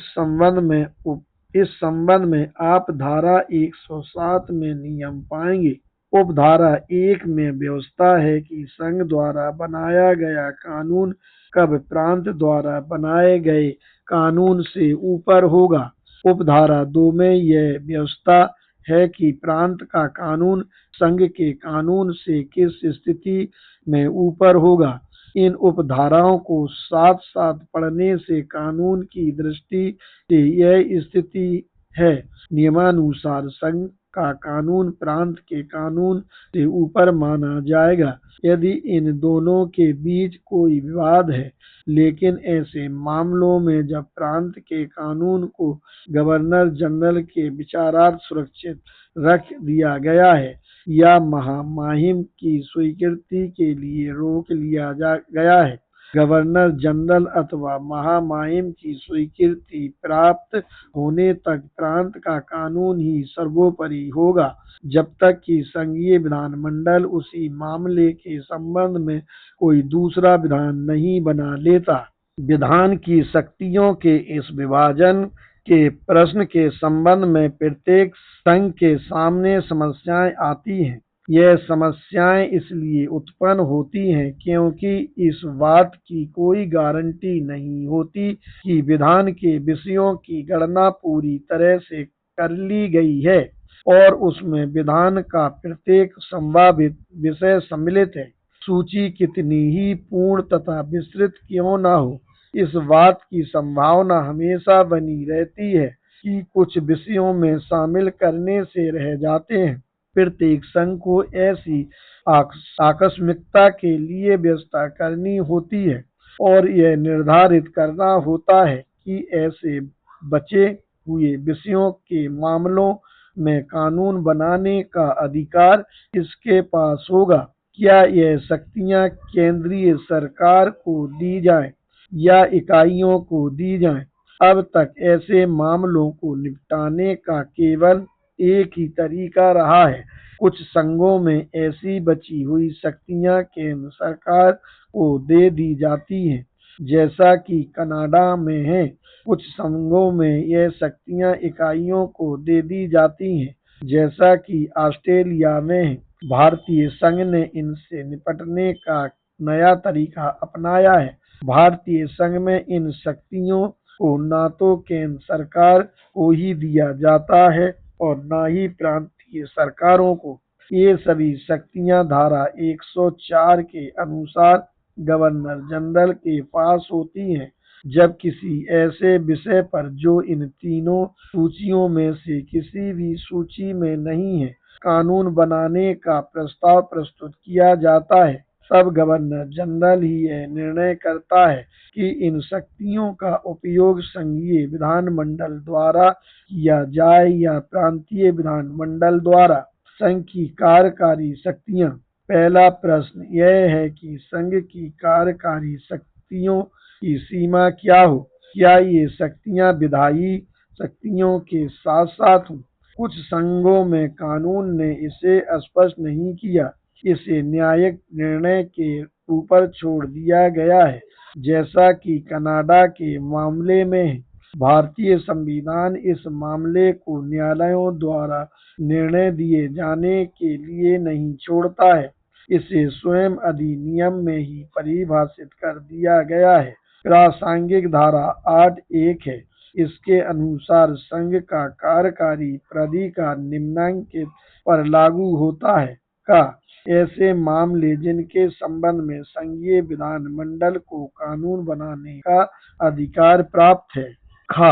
संबंध में आप धारा 107 में नियम पाएंगे। उपधारा 1 में व्यवस्था है कि संघ द्वारा बनाया गया कानून कब प्रांत द्वारा बनाए गए कानून से ऊपर होगा। उपधारा 2 में यह व्यवस्था है कि प्रांत का कानून संघ के कानून से किस स्थिति में ऊपर होगा। इन उपधाराओं को साथ साथ पढ़ने से कानून की दृष्टि से यह स्थिति है। नियमानुसार संघ का कानून प्रांत के कानून से ऊपर माना जाएगा यदि इन दोनों के बीच कोई विवाद है, लेकिन ऐसे मामलों में जब प्रांत के कानून को गवर्नर जनरल के विचारार्थ सुरक्षित रख दिया गया है या महामहिम की स्वीकृति के लिए रोक लिया गया है, गवर्नर जनरल अथवा महामहिम की स्वीकृति प्राप्त होने तक प्रांत का कानून ही सर्वोपरि होगा, जब तक कि संघीय विधानमंडल उसी मामले के संबंध में कोई दूसरा विधान नहीं बना लेता। विधान की शक्तियों के इस विभाजन के प्रश्न के संबंध में प्रत्येक संघ के सामने समस्याएं आती हैं। यह समस्याएं इसलिए उत्पन्न होती हैं क्योंकि इस बात की कोई गारंटी नहीं होती कि विधान के विषयों की गणना पूरी तरह से कर ली गई है और उसमें विधान का प्रत्येक संभावित विषय सम्मिलित है। सूची कितनी ही पूर्ण तथा विस्तृत क्यों न हो, इस बात की संभावना हमेशा बनी रहती है कि कुछ विषयों में शामिल करने से रह जाते हैं। प्रत्येक संघ को ऐसी आकस्मिकता के लिए व्यवस्था करनी होती है और यह निर्धारित करना होता है कि ऐसे बचे हुए विषयों के मामलों में कानून बनाने का अधिकार किसके पास होगा। क्या यह शक्तियां केंद्रीय सरकार को दी जाएं या इकाइयों को दी जाएं। अब तक ऐसे मामलों को निपटाने का केवल एक ही तरीका रहा है। कुछ संघों में ऐसी बची हुई शक्तियां केंद्र सरकार को दे दी जाती हैं, जैसा कि कनाडा में है। कुछ संघों में यह शक्तियां इकाइयों को दे दी जाती हैं, जैसा कि ऑस्ट्रेलिया में है। भारतीय संघ ने इनसे निपटने का नया तरीका अपनाया है। भारतीय संघ में इन शक्तियों को न तो केंद्र सरकार को ही दिया जाता है और न ही प्रांतीय सरकारों को। ये सभी शक्तियां धारा 104 के अनुसार गवर्नर जनरल के पास होती हैं। जब किसी ऐसे विषय पर जो इन तीनों सूचियों में से किसी भी सूची में नहीं है, कानून बनाने का प्रस्ताव प्रस्तुत किया जाता है, तब गवर्नर जनरल ही यह निर्णय करता है कि इन शक्तियों का उपयोग संघीय विधानमंडल द्वारा किया जाए या प्रांतीय विधानमंडल द्वारा। संघ की कार्यकारी शक्तियां। पहला प्रश्न यह है कि संघ की कार्यकारी शक्तियों की सीमा क्या हो। क्या ये शक्तियां विधायी शक्तियों के साथ साथ हों। कुछ संघों में कानून ने इसे स्पष्ट नहीं किया, इसे न्यायिक निर्णय के ऊपर छोड़ दिया गया है, जैसा कि कनाडा के मामले में है। भारतीय संविधान इस मामले को न्यायालयों द्वारा निर्णय दिए जाने के लिए नहीं छोड़ता है, इसे स्वयं अधिनियम में ही परिभाषित कर दिया गया है। प्रासंगिक धारा 8(1) है। इसके अनुसार संघ का कार्यकारी प्राधिकार निम्नलिखित पर लागू होता है। का ऐसे मामले जिनके संबंध में संघीय विधानमंडल को कानून बनाने का अधिकार प्राप्त है। खा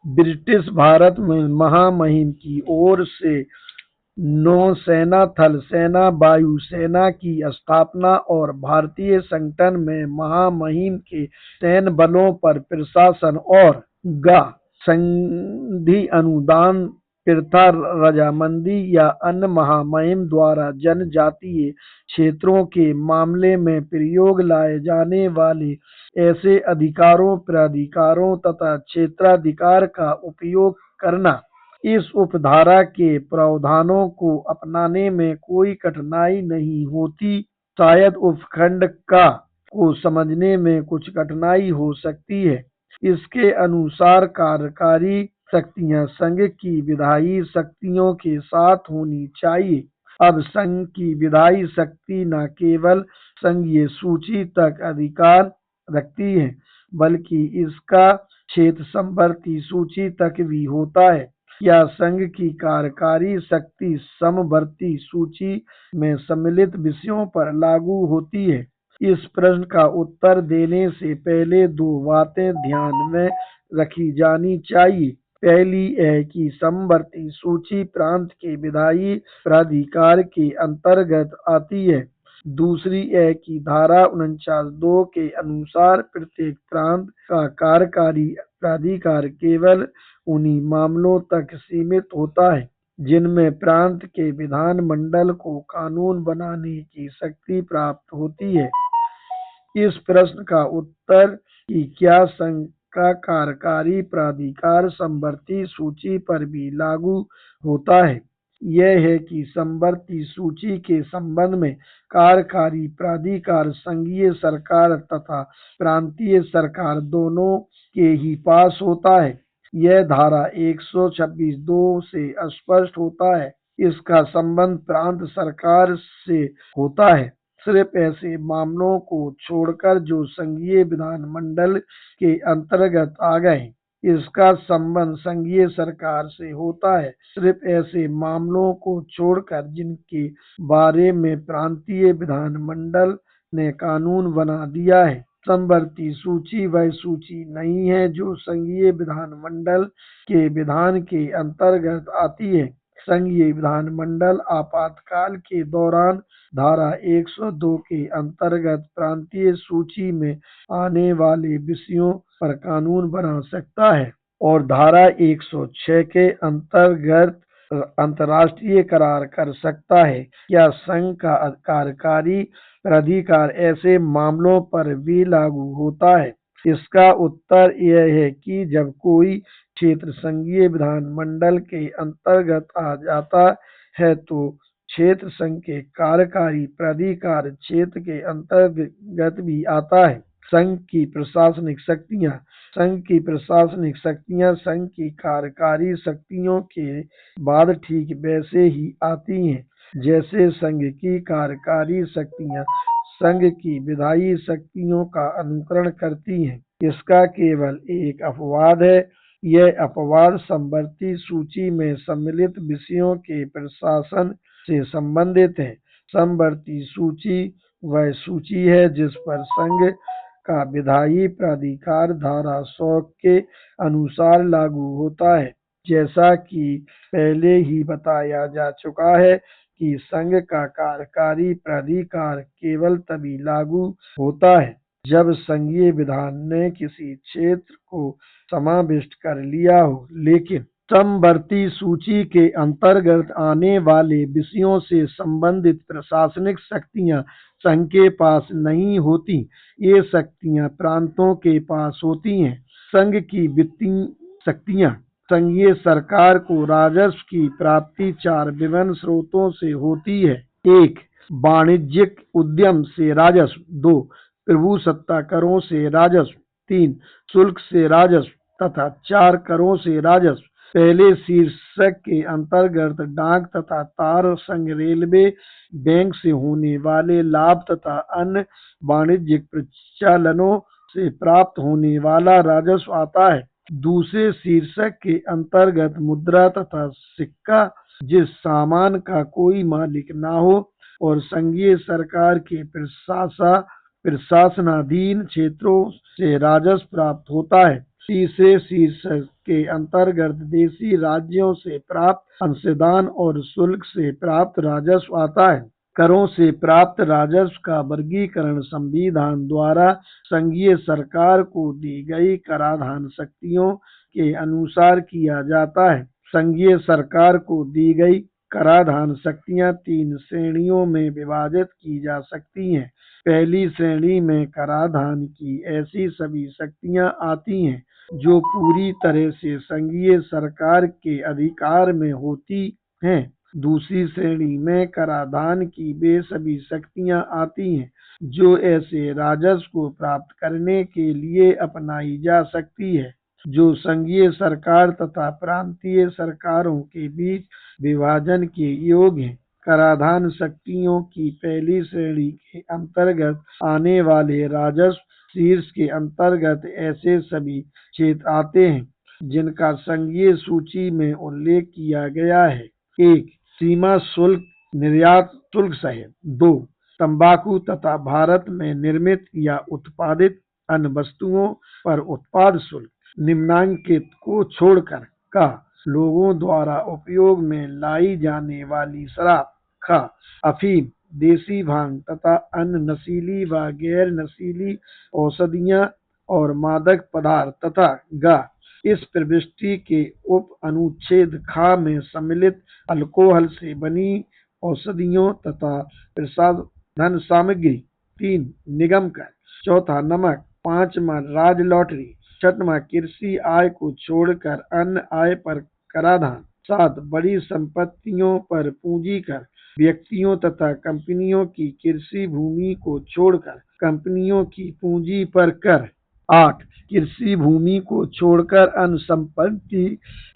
ब्रिटिश भारत में महामहिम की ओर से नौसेना, थल सेना, वायु सेना की स्थापना और भारतीय संगठन में महामहिम के सैन्य बलों पर प्रशासन और गा संधि अनुदान प्रथा, रजामंदी या अन्य महामहिम द्वारा जनजातीय क्षेत्रों के मामले में प्रयोग लाए जाने वाले ऐसे अधिकारों, प्राधिकारों तथा क्षेत्राधिकार का उपयोग करना। इस उपधारा के प्रावधानों को अपनाने में कोई कठिनाई नहीं होती। शायद उपखंड का को समझने में कुछ कठिनाई हो सकती है। इसके अनुसार कार्यकारी शक्तियां संघ की विधायी शक्तियों के साथ होनी चाहिए। अब संघ की विधायी शक्ति न केवल संघीय सूची तक अधिकार रखती है, बल्कि इसका क्षेत्र समवर्ती सूची तक भी होता है। क्या संघ की कार्यकारी शक्ति समवर्ती सूची में सम्मिलित विषयों पर लागू होती है? इस प्रश्न का उत्तर देने से पहले दो बातें ध्यान में रखी जानी चाहिए। पहली है कि समवर्ती सूची प्रांत के विधायी प्राधिकार के अंतर्गत आती है। दूसरी है कि धारा 49(2) के अनुसार प्रत्येक प्रांत का कार्यकारी प्राधिकार केवल उन्हीं मामलों तक सीमित होता है जिनमें प्रांत के विधानमंडल को कानून बनाने की शक्ति प्राप्त होती है। इस प्रश्न का उत्तर कि क्या संघ का कार्यकारी प्राधिकार समवर्ती सूची पर भी लागू होता है, यह है कि समवर्ती सूची के संबंध में कार्यकारी प्राधिकार संघीय सरकार तथा प्रांतीय सरकार दोनों के ही पास होता है। यह धारा 126(2) से स्पष्ट होता है। इसका संबंध प्रांत सरकार से होता है, सिर्फ ऐसे मामलों को छोड़कर जो संघीय विधानमंडल के अंतर्गत आ गए। इसका संबंध संघीय सरकार से होता है, सिर्फ ऐसे मामलों को छोड़कर जिनके बारे में प्रांतीय विधानमंडल ने कानून बना दिया है। समवर्ती सूची वह सूची नहीं है जो संघीय विधानमंडल के विधान के अंतर्गत आती है। संघीय विधानमंडल आपातकाल के दौरान धारा 102 के अंतर्गत प्रांतीय सूची में आने वाले विषयों पर कानून बना सकता है और धारा 106 के अंतर्गत अंतर्राष्ट्रीय करार कर सकता है। क्या संघ का कार्यकारी प्राधिकार ऐसे मामलों पर भी लागू होता है? इसका उत्तर यह है कि जब कोई क्षेत्र संघीय विधानमंडल के अंतर्गत आ जाता है तो क्षेत्र संघ के कार्यकारी प्राधिकार क्षेत्र के अंतर्गत भी आता है। संघ की प्रशासनिक शक्तियां संघ की प्रशासनिक शक्तियां संघ की कार्यकारी शक्तियों के बाद ठीक वैसे ही आती हैं जैसे संघ की कार्यकारी शक्तियां संघ की विधायी शक्तियों का अनुकरण करती हैं। इसका केवल एक अपवाद है। यह अपवाद समवर्ती सूची में सम्मिलित विषयों के प्रशासन से संबंधित है। समवर्ती सूची वह सूची है जिस पर संघ का विधायी प्राधिकार धारा 100 के अनुसार लागू होता है। जैसा कि पहले ही बताया जा चुका है कि संघ का कार्यकारी प्राधिकार केवल तभी लागू होता है जब संघीय विधान ने किसी क्षेत्र को समाविष्ट कर लिया हो। लेकिन समवर्ती सूची के अंतर्गत आने वाले विषयों से संबंधित प्रशासनिक शक्तियां संघ के पास नहीं होती, ये शक्तियां प्रांतों के पास होती हैं। संघ की वित्तीय शक्तियां संघीय सरकार को राजस्व की प्राप्ति 4 विभिन्न स्रोतों से होती है। 1. वाणिज्यिक उद्यम से राजस्व। 2. प्रभुसत्ता करों से राजस्व। 3. शुल्क से राजस्व तथा 4. करों से राजस्व। पहले शीर्षक के अंतर्गत डाक तथा तार संघ रेलवे बैंक से होने वाले लाभ तथा अन्य वाणिज्यिक प्रचलनों से प्राप्त होने वाला राजस्व आता है। दूसरे शीर्षक के अंतर्गत मुद्रा तथा सिक्का जिस सामान का कोई मालिक ना हो और संघीय सरकार के प्रशासनाधीन क्षेत्रों से राजस्व प्राप्त होता है। तीसरे शीर्षक के अंतर्गत देशी राज्यों से प्राप्त अंशदान और शुल्क से प्राप्त राजस्व आता है। करों से प्राप्त राजस्व का वर्गीकरण संविधान द्वारा संघीय सरकार को दी गई कराधान शक्तियों के अनुसार किया जाता है। संघीय सरकार को दी गई कराधान शक्तियां 3 श्रेणियों में विभाजित की जा सकती हैं। पहली श्रेणी में कराधान की ऐसी सभी शक्तियां आती हैं जो पूरी तरह से संघीय सरकार के अधिकार में होती हैं। दूसरी श्रेणी में कराधान की वे सभी शक्तियां आती हैं जो ऐसे राजस्व को प्राप्त करने के लिए अपनाई जा सकती है जो संघीय सरकार तथा प्रांतीय सरकारों के बीच विभाजन के योग्य हैं। कराधान शक्तियों की पहली श्रेणी के अंतर्गत आने वाले राजस्व शीर्ष के अंतर्गत ऐसे सभी क्षेत्र आते हैं जिनका संघीय सूची में उल्लेख किया गया है। 1. सीमा शुल्क निर्यात शुल्क सहित। 2. तंबाकू तथा भारत में निर्मित या उत्पादित अन्य वस्तुओं पर उत्पाद शुल्क। निम्नांकित को छोड़कर का लोगों द्वारा उपयोग में लाई जाने वाली शराब। ख. अफीम, देसी भांग तथा अन्य नशीली व गैर नशीली औषधियां और मादक पदार्थ तथा ग. इस प्रविष्टि के उप अनुच्छेद ख में सम्मिलित अल्कोहल से बनी औषधियों तथा प्रसाधन सामग्री। 3. निगम कर। 4. नमक। 5. राज लॉटरी। 6. कृषि आय को छोड़कर अन्य आय पर कराधान। 7. बड़ी संपत्तियों पर पूंजी कर। व्यक्तियों तथा कंपनियों की कृषि भूमि को छोड़कर कंपनियों की पूंजी पर कर। 8. कृषि भूमि को छोड़कर अन्य संपत्ति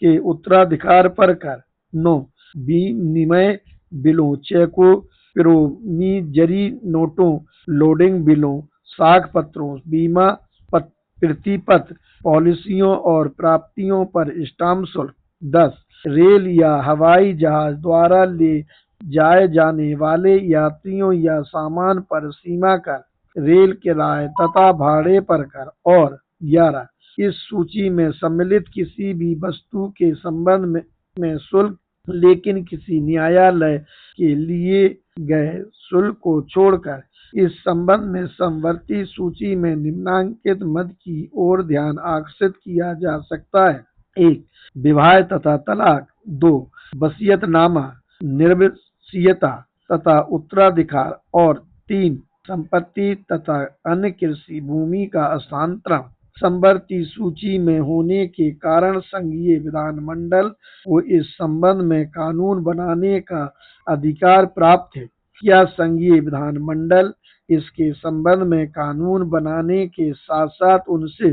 के उत्तराधिकार पर कर। 9. विनिमय बिलों, चेकों, प्रोमिजरी नोटों, लोडिंग बिलों, साख पत्रों, बीमा प्रतिपत्र, पॉलिसियों और प्राप्तियों पर स्टाम्प शुल्क। 10. रेल या हवाई जहाज द्वारा ले जाए जाने वाले यात्रियों या सामान पर सीमा कर, रेल किराए तथा भाड़े पर कर। और 11. इस सूची में सम्मिलित किसी भी वस्तु के संबंध में शुल्क, लेकिन किसी न्यायालय के लिए गए शुल्क को छोड़कर इस संबंध में समवर्ती सूची में निम्नांकित मद की ओर ध्यान आकर्षित किया जा सकता है। 1. विवाह तथा तलाक। 2. वसीयतनामा, निर्वसीयता तथा उत्तराधिकार। और 3. संपत्ति तथा अन्य कृषि भूमि का हस्तांतरण। समवर्ती सूची में होने के कारण संघीय विधानमंडल को इस संबंध में कानून बनाने का अधिकार प्राप्त है। क्या संघीय विधानमंडल इसके संबंध में कानून बनाने के साथ साथ उनसे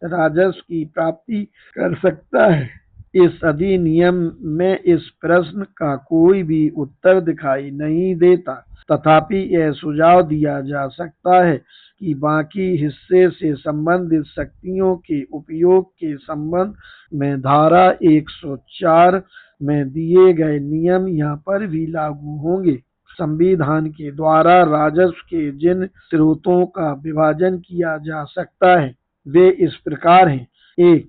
राजस्व की प्राप्ति कर सकता है? इस अधिनियम में इस प्रश्न का कोई भी उत्तर दिखाई नहीं देता, तथापि यह सुझाव दिया जा सकता है कि बाकी हिस्से से संबंधित शक्तियों के उपयोग के संबंध में धारा 104 में दिए गए नियम यहाँ पर भी लागू होंगे। संविधान के द्वारा राजस्व के जिन स्रोतों का विभाजन किया जा सकता है वे इस प्रकार हैं। 1.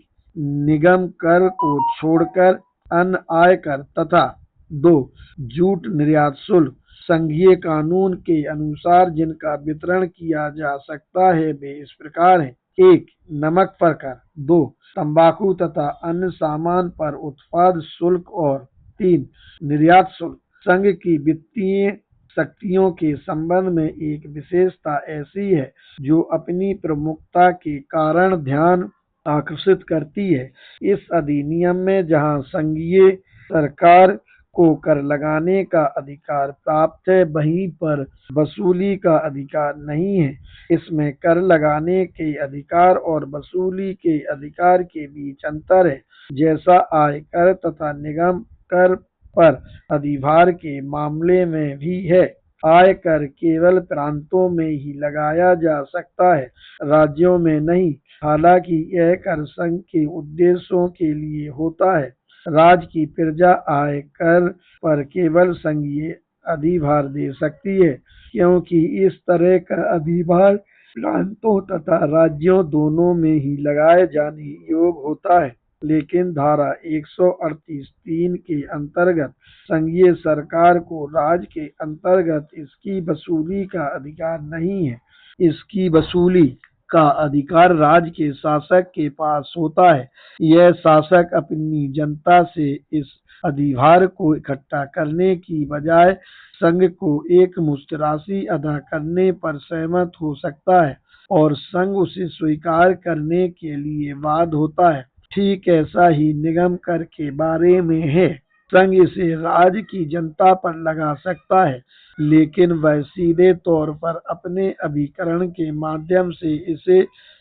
निगम कर को छोड़कर अन्य आय कर तथा 2. जूट निर्यात शुल्क। संघीय कानून के अनुसार जिनका वितरण किया जा सकता है वे इस प्रकार हैं। 1. नमक पर कर। 2. तंबाकू तथा अन्य सामान पर उत्पाद शुल्क। और 3. निर्यात शुल्क। संघ की वित्तीय शक्तियों के संबंध में एक विशेषता ऐसी है जो अपनी प्रमुखता के कारण ध्यान आकर्षित करती है। इस अधिनियम में जहां संघीय सरकार को कर लगाने का अधिकार प्राप्त है, वहीं पर वसूली का अधिकार नहीं है। इसमें कर लगाने के अधिकार और वसूली के अधिकार के बीच अंतर है, जैसा आयकर तथा निगम कर पर अधिभार के मामले में भी है। आयकर केवल प्रांतों में ही लगाया जा सकता है, राज्यों में नहीं। हालांकि यह कर संघ के उद्देश्यों के लिए होता है। राज्य की प्रजा आयकर पर केवल संघीय अधिभार दे सकती है, क्योंकि इस तरह का अधिभार प्रांतों तथा राज्यों दोनों में ही लगाए जाने योग्य होता है। लेकिन धारा 138(3) के अंतर्गत संघीय सरकार को राज्य के अंतर्गत इसकी वसूली का अधिकार नहीं है। इसकी वसूली का अधिकार राज्य के शासक के पास होता है। यह शासक अपनी जनता से इस अधिभार को इकट्ठा करने की बजाय संघ को एकमुश्त राशि अदा करने पर सहमत हो सकता है और संघ उसे स्वीकार करने के लिए बाध्य होता है। ठीक ऐसा ही निगम कर के बारे में है। संघ इसे राज्य की जनता पर लगा सकता है, लेकिन वह सीधे तौर पर अपने अभिकरण के माध्यम से इसे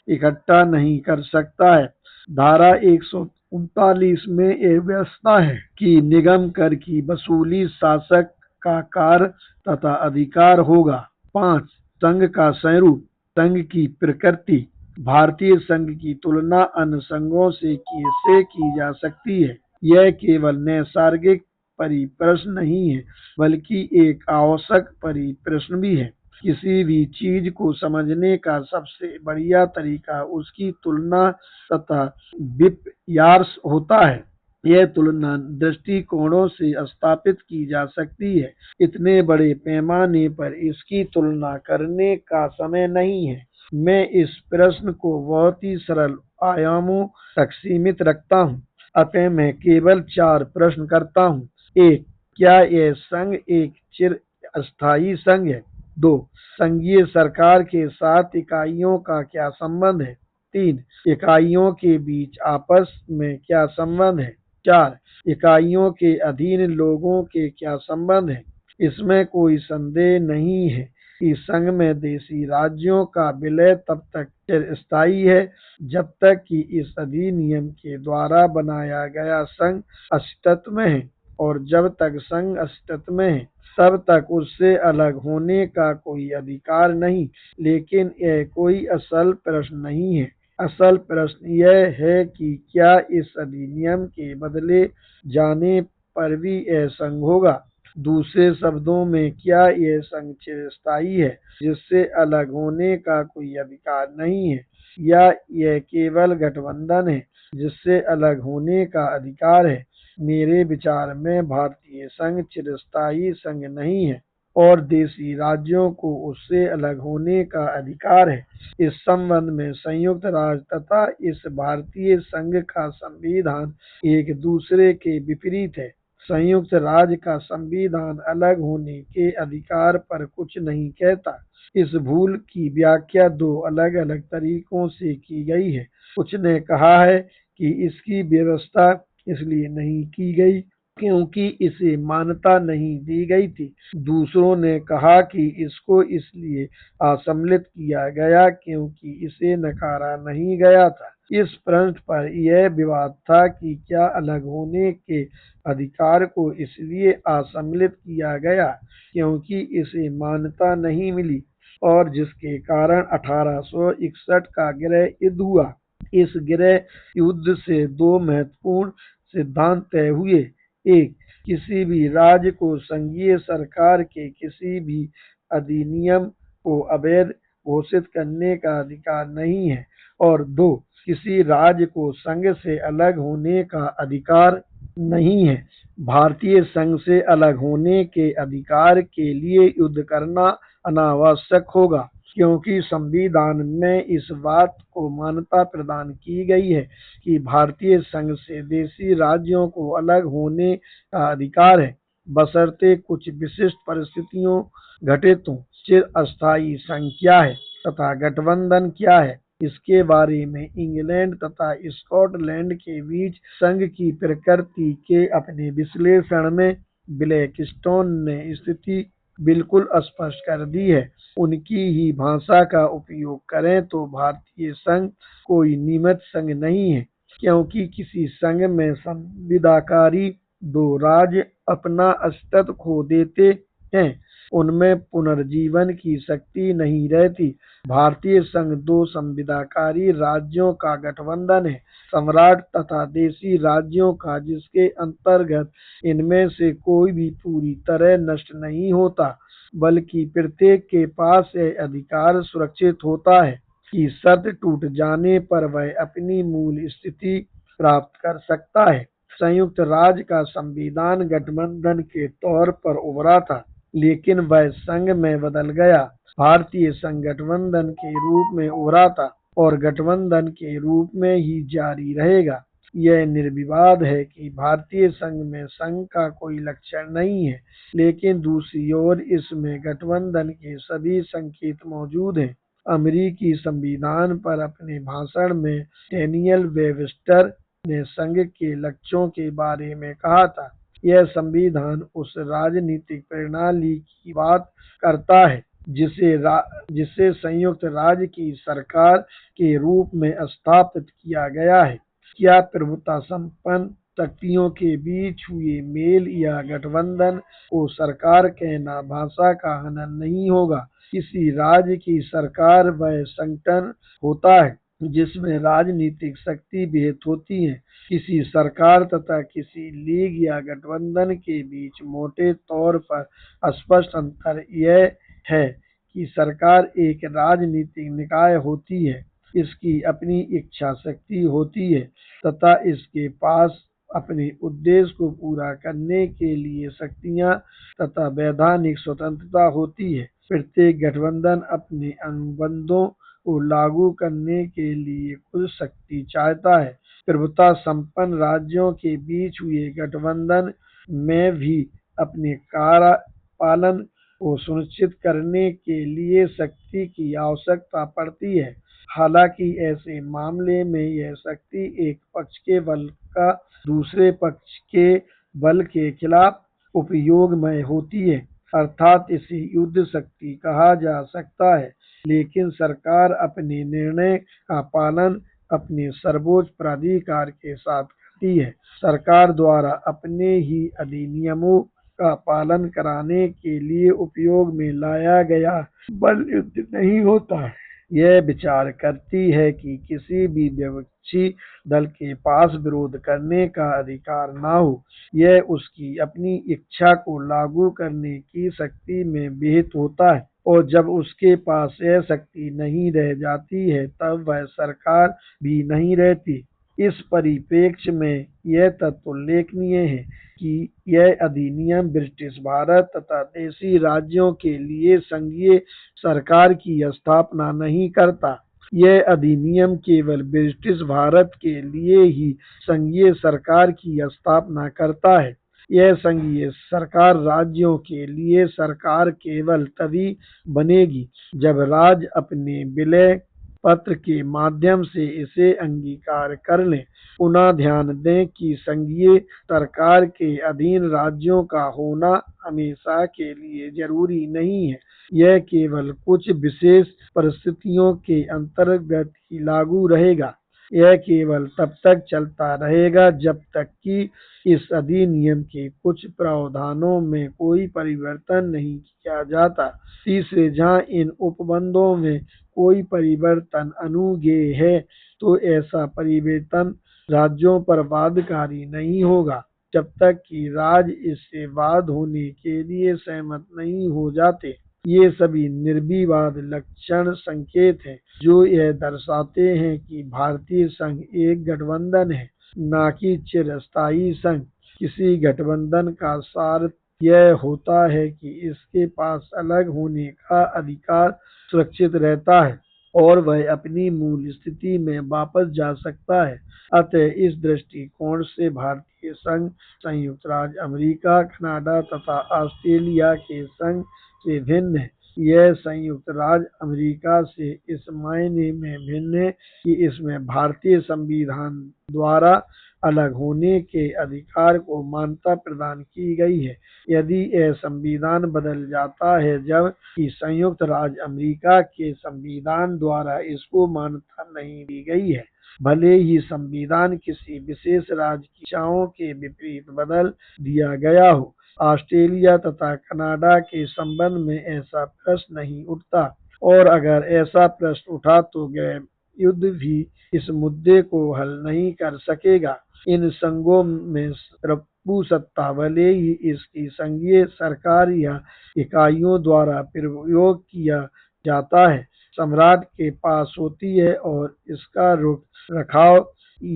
इकट्ठा नहीं कर सकता है। धारा 139 में यह व्यवस्था है कि निगम कर की वसूली शासक का कार्य तथा अधिकार होगा। 5. संघ का स्वरूप। संघ की प्रकृति। भारतीय संघ की तुलना अन्य संघों से की जा सकती है। यह केवल नैसर्गिक परिप्रश्न नहीं है, बल्कि एक आवश्यक परिप्रश्न भी है। किसी भी चीज को समझने का सबसे बढ़िया तरीका उसकी तुलना तथा विपर्यास होता है। यह तुलना दृष्टिकोणों से स्थापित की जा सकती है। इतने बड़े पैमाने पर इसकी तुलना करने का समय नहीं है। मैं इस प्रश्न को बहुत ही सरल आयामों तक सीमित रखता हूँ, अतः मैं केवल 4 प्रश्न करता हूँ। 1. क्या यह संघ एक चिरस्थायी संघ है? 2. संघीय सरकार के साथ इकाइयों का क्या संबंध है? 3. इकाइयों के बीच आपस में क्या संबंध है? 4. इकाइयों के अधीन लोगों के क्या संबंध है? इसमें कोई संदेह नहीं है कि संघ में देशी राज्यों का विलय तब तक चिरस्थायी है जब तक कि इस अधिनियम के द्वारा बनाया गया संघ अस्तित्व में है, और जब तक संघ अस्तित्व में है तब तक उससे अलग होने का कोई अधिकार नहीं। लेकिन यह कोई असल प्रश्न नहीं है। असल प्रश्न यह है कि क्या इस अधिनियम के बदले जाने पर भी यह संघ होगा? दूसरे शब्दों में, क्या यह संघ चिरस्थायी है जिससे अलग होने का कोई अधिकार नहीं है, या यह केवल गठबंधन है जिससे अलग होने का अधिकार है? मेरे विचार में भारतीय संघ चिरस्थायी संघ नहीं है और देशी राज्यों को उससे अलग होने का अधिकार है। इस संबंध में संयुक्त राज्य तथा इस भारतीय संघ का संविधान एक दूसरे के विपरीत है। संयुक्त राज्य का संविधान अलग होने के अधिकार पर कुछ नहीं कहता। इस भूल की व्याख्या 2 अलग अलग तरीकों से की गई है। कुछ ने कहा है कि इसकी व्यवस्था इसलिए नहीं की गई क्योंकि इसे मान्यता नहीं दी गई थी। दूसरों ने कहा कि इसको इसलिए असम्मिलित किया गया क्योंकि इसे नकारा नहीं गया था। इस प्रश्न पर यह विवाद था कि क्या अलग होने के अधिकार को इसलिए असम्मिलित किया गया क्योंकि इसे मान्यता नहीं मिली, और जिसके कारण 1861 का गृह युद्ध हुआ। इस गृह युद्ध से 2 महत्वपूर्ण सिद्धांत तय हुए। 1. किसी भी राज्य को संघीय सरकार के किसी भी अधिनियम को अवैध घोषित करने का अधिकार नहीं है, और 2. किसी राज्य को संघ से अलग होने का अधिकार नहीं है। भारतीय संघ से अलग होने के अधिकार के लिए युद्ध करना अनावश्यक होगा, क्योंकि संविधान में इस बात को मान्यता प्रदान की गई है कि भारतीय संघ से देशी राज्यों को अलग होने का अधिकार है, बशर्ते कुछ विशिष्ट परिस्थितियों घटित हों। चिरस्थायी संघ क्या है तथा गठबंधन क्या है, इसके बारे में इंग्लैंड तथा स्कॉटलैंड के बीच संघ की प्रकृति के अपने विश्लेषण में ब्लैकस्टोन ने स्थिति बिल्कुल स्पष्ट कर दी है। उनकी ही भाषा का उपयोग करें तो भारतीय संघ कोई नियमित संघ नहीं है, क्योंकि किसी संघ में संविदाकारी 2 राज्य अपना अस्तित्व खो देते हैं, उनमें पुनर्जीवन की शक्ति नहीं रहती। भारतीय संघ 2 संविदाकारी राज्यों का गठबंधन है, सम्राट तथा देशी राज्यों का, जिसके अंतर्गत इनमें से कोई भी पूरी तरह नष्ट नहीं होता, बल्कि प्रत्येक के पास यह अधिकार सुरक्षित होता है कि शर्त टूट जाने पर वह अपनी मूल स्थिति प्राप्त कर सकता है। संयुक्त राज्य का संविधान गठबंधन के तौर पर उभरा था, लेकिन वह संघ में बदल गया। भारतीय संघ गठबंधन के रूप में उभरा था। और गठबंधन के रूप में ही जारी रहेगा। यह निर्विवाद है कि भारतीय संघ में संघ का कोई लक्षण नहीं है, लेकिन दूसरी ओर इसमें गठबंधन के सभी संकेत मौजूद हैं। अमेरिकी संविधान पर अपने भाषण में डैनियल वेबस्टर ने संघ के लक्ष्यों के बारे में कहा था, यह संविधान उस राजनीतिक प्रणाली की बात करता है जिसे संयुक्त राज्य की सरकार के रूप में स्थापित किया गया है। क्या प्रभुता संपन्न शक्तियों के बीच हुए मेल या गठबंधन को सरकार कहना भाषा का हनन नहीं होगा। किसी राज्य की सरकार वह संगठन होता है जिसमें राजनीतिक शक्ति भेद होती है। किसी सरकार तथा किसी लीग या गठबंधन के बीच मोटे तौर पर स्पष्ट अंतर यह है कि सरकार एक राजनीतिक निकाय होती है, इसकी अपनी इच्छा शक्ति होती है तथा इसके पास अपने उद्देश्य को पूरा करने के लिए शक्तियां तथा वैधानिक स्वतंत्रता होती है। प्रत्येक गठबंधन अपने अनुबंधों को लागू करने के लिए कुछ शक्ति चाहता है। प्रभुता संपन्न राज्यों के बीच हुए गठबंधन में भी अपने कार्य पालन को सुनिश्चित करने के लिए शक्ति की आवश्यकता पड़ती है। हालांकि ऐसे मामले में यह शक्ति एक पक्ष के बल का दूसरे पक्ष के बल के खिलाफ उपयोग में होती है, अर्थात इसे युद्ध शक्ति कहा जा सकता है। लेकिन सरकार अपने निर्णय का पालन अपने सर्वोच्च प्राधिकार के साथ करती है। सरकार द्वारा अपने ही अधिनियमों का पालन कराने के लिए उपयोग में लाया गया बल युद्ध नहीं होता है। यह विचार करती है कि किसी भी विपक्षी दल के पास विरोध करने का अधिकार न हो। यह उसकी अपनी इच्छा को लागू करने की शक्ति में विहित होता है और जब उसके पास यह शक्ति नहीं रह जाती है तब वह सरकार भी नहीं रहती। इस परिप्रेक्ष्य में यह तथ्य उल्लेखनीय है कि यह अधिनियम ब्रिटिश भारत तथा देशी राज्यों के लिए संघीय सरकार की स्थापना नहीं करता। यह अधिनियम केवल ब्रिटिश भारत के लिए ही संघीय सरकार की स्थापना करता है। यह संघीय सरकार राज्यों के लिए सरकार केवल तभी बनेगी जब राज्य अपने विलय पत्र के माध्यम से इसे अंगीकार कर लें। पुनः ध्यान दें कि संघीय सरकार के अधीन राज्यों का होना हमेशा के लिए जरूरी नहीं है। यह केवल कुछ विशेष परिस्थितियों के अंतर्गत ही लागू रहेगा। यह केवल तब तक चलता रहेगा जब तक कि इस अधिनियम के कुछ प्रावधानों में कोई परिवर्तन नहीं किया जाता। तीसरे, जहां इन उपबंधों में कोई परिवर्तन अनुज्ञेय है तो ऐसा परिवर्तन राज्यों पर बाध्यकारी नहीं होगा जब तक कि राज्य इससे बाध्य होने के लिए सहमत नहीं हो जाते। ये सभी निर्विवाद लक्षण संकेत हैं जो यह दर्शाते हैं कि भारतीय संघ एक गठबंधन है, न कि चिरस्थायी संघ। किसी गठबंधन का सार यह होता है कि इसके पास अलग होने का अधिकार सुरक्षित रहता है और वह अपनी मूल स्थिति में वापस जा सकता है। अतः इस दृष्टिकोण से भारतीय संघ संयुक्त राज्य अमेरिका, कनाडा तथा ऑस्ट्रेलिया के संघ से भिन्न है। यह संयुक्त राज्य अमेरिका से इस मायने में भिन्न है कि इसमें भारतीय संविधान द्वारा अलग होने के अधिकार को मान्यता प्रदान की गई है। यदि यह संविधान बदल जाता है जबकि संयुक्त राज्य अमेरिका के संविधान द्वारा इसको मान्यता नहीं दी गई है, भले ही संविधान किसी विशेष राज्य की इच्छाओं के विपरीत बदल दिया गया हो। ऑस्ट्रेलिया तथा कनाडा के संबंध में ऐसा प्रश्न नहीं उठता और अगर ऐसा प्रश्न उठा तो गैर युद्ध भी इस मुद्दे को हल नहीं कर सकेगा। इन संघों में प्रभुसत्ता भले ही इसकी संघीय सरकार या इकाइयों द्वारा प्रयोग किया जाता है, सम्राट के पास होती है और इसका रख रखाव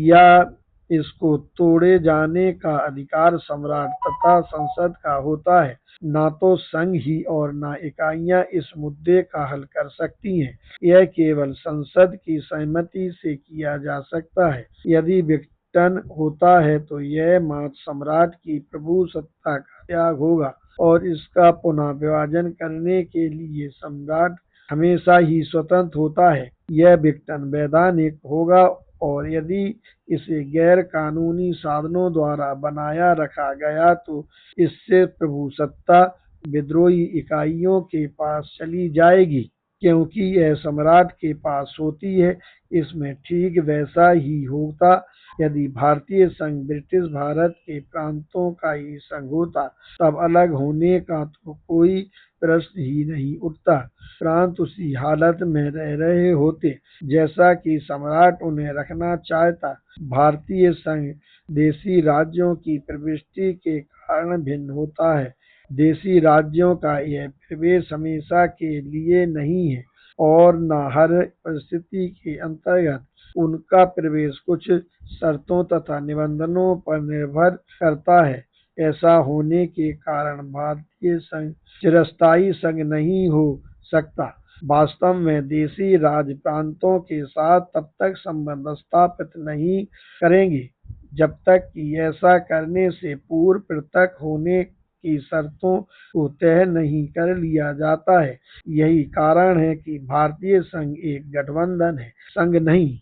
या इसको तोड़े जाने का अधिकार सम्राट तथा संसद का होता है। ना तो संघ ही और न इकाइयां इस मुद्दे का हल कर सकती हैं। यह केवल संसद की सहमति से किया जा सकता है। यदि विघटन होता है तो यह मात्र सम्राट की प्रभुसत्ता का त्याग होगा और इसका पुनः विभाजन करने के लिए सम्राट हमेशा ही स्वतंत्र होता है। यह विघटन वैधानिक होगा और यदि इसे गैर कानूनी साधनों द्वारा बनाया रखा गया तो इससे प्रभुसत्ता विद्रोही इकाइयों के पास चली जाएगी, क्योंकि यह सम्राट के पास होती है। इसमें ठीक वैसा ही होता यदि भारतीय संघ ब्रिटिश भारत के प्रांतों का ही संघ होता, तब अलग होने का तो कोई प्रश्न ही नहीं उठता। प्रांत उसी हालत में रह रहे होते जैसा कि सम्राट उन्हें रखना चाहता। भारतीय संघ देशी राज्यों की प्रविष्टि के कारण भिन्न होता है। देशी राज्यों का यह प्रवेश हमेशा के लिए नहीं है और न हर परिस्थिति के अंतर्गत उनका प्रवेश कुछ शर्तों तथा निबंधनों पर निर्भर करता है। ऐसा होने के कारण भारतीय संघ चिरस्थायी संघ नहीं हो सकता। वास्तव में देशी राज प्रांतों के साथ तब तक संबंध स्थापित नहीं करेंगे जब तक कि ऐसा करने से पूर्व पृथक होने की शर्तों को तय नहीं कर लिया जाता है। यही कारण है कि भारतीय संघ एक गठबंधन है, संघ नहीं।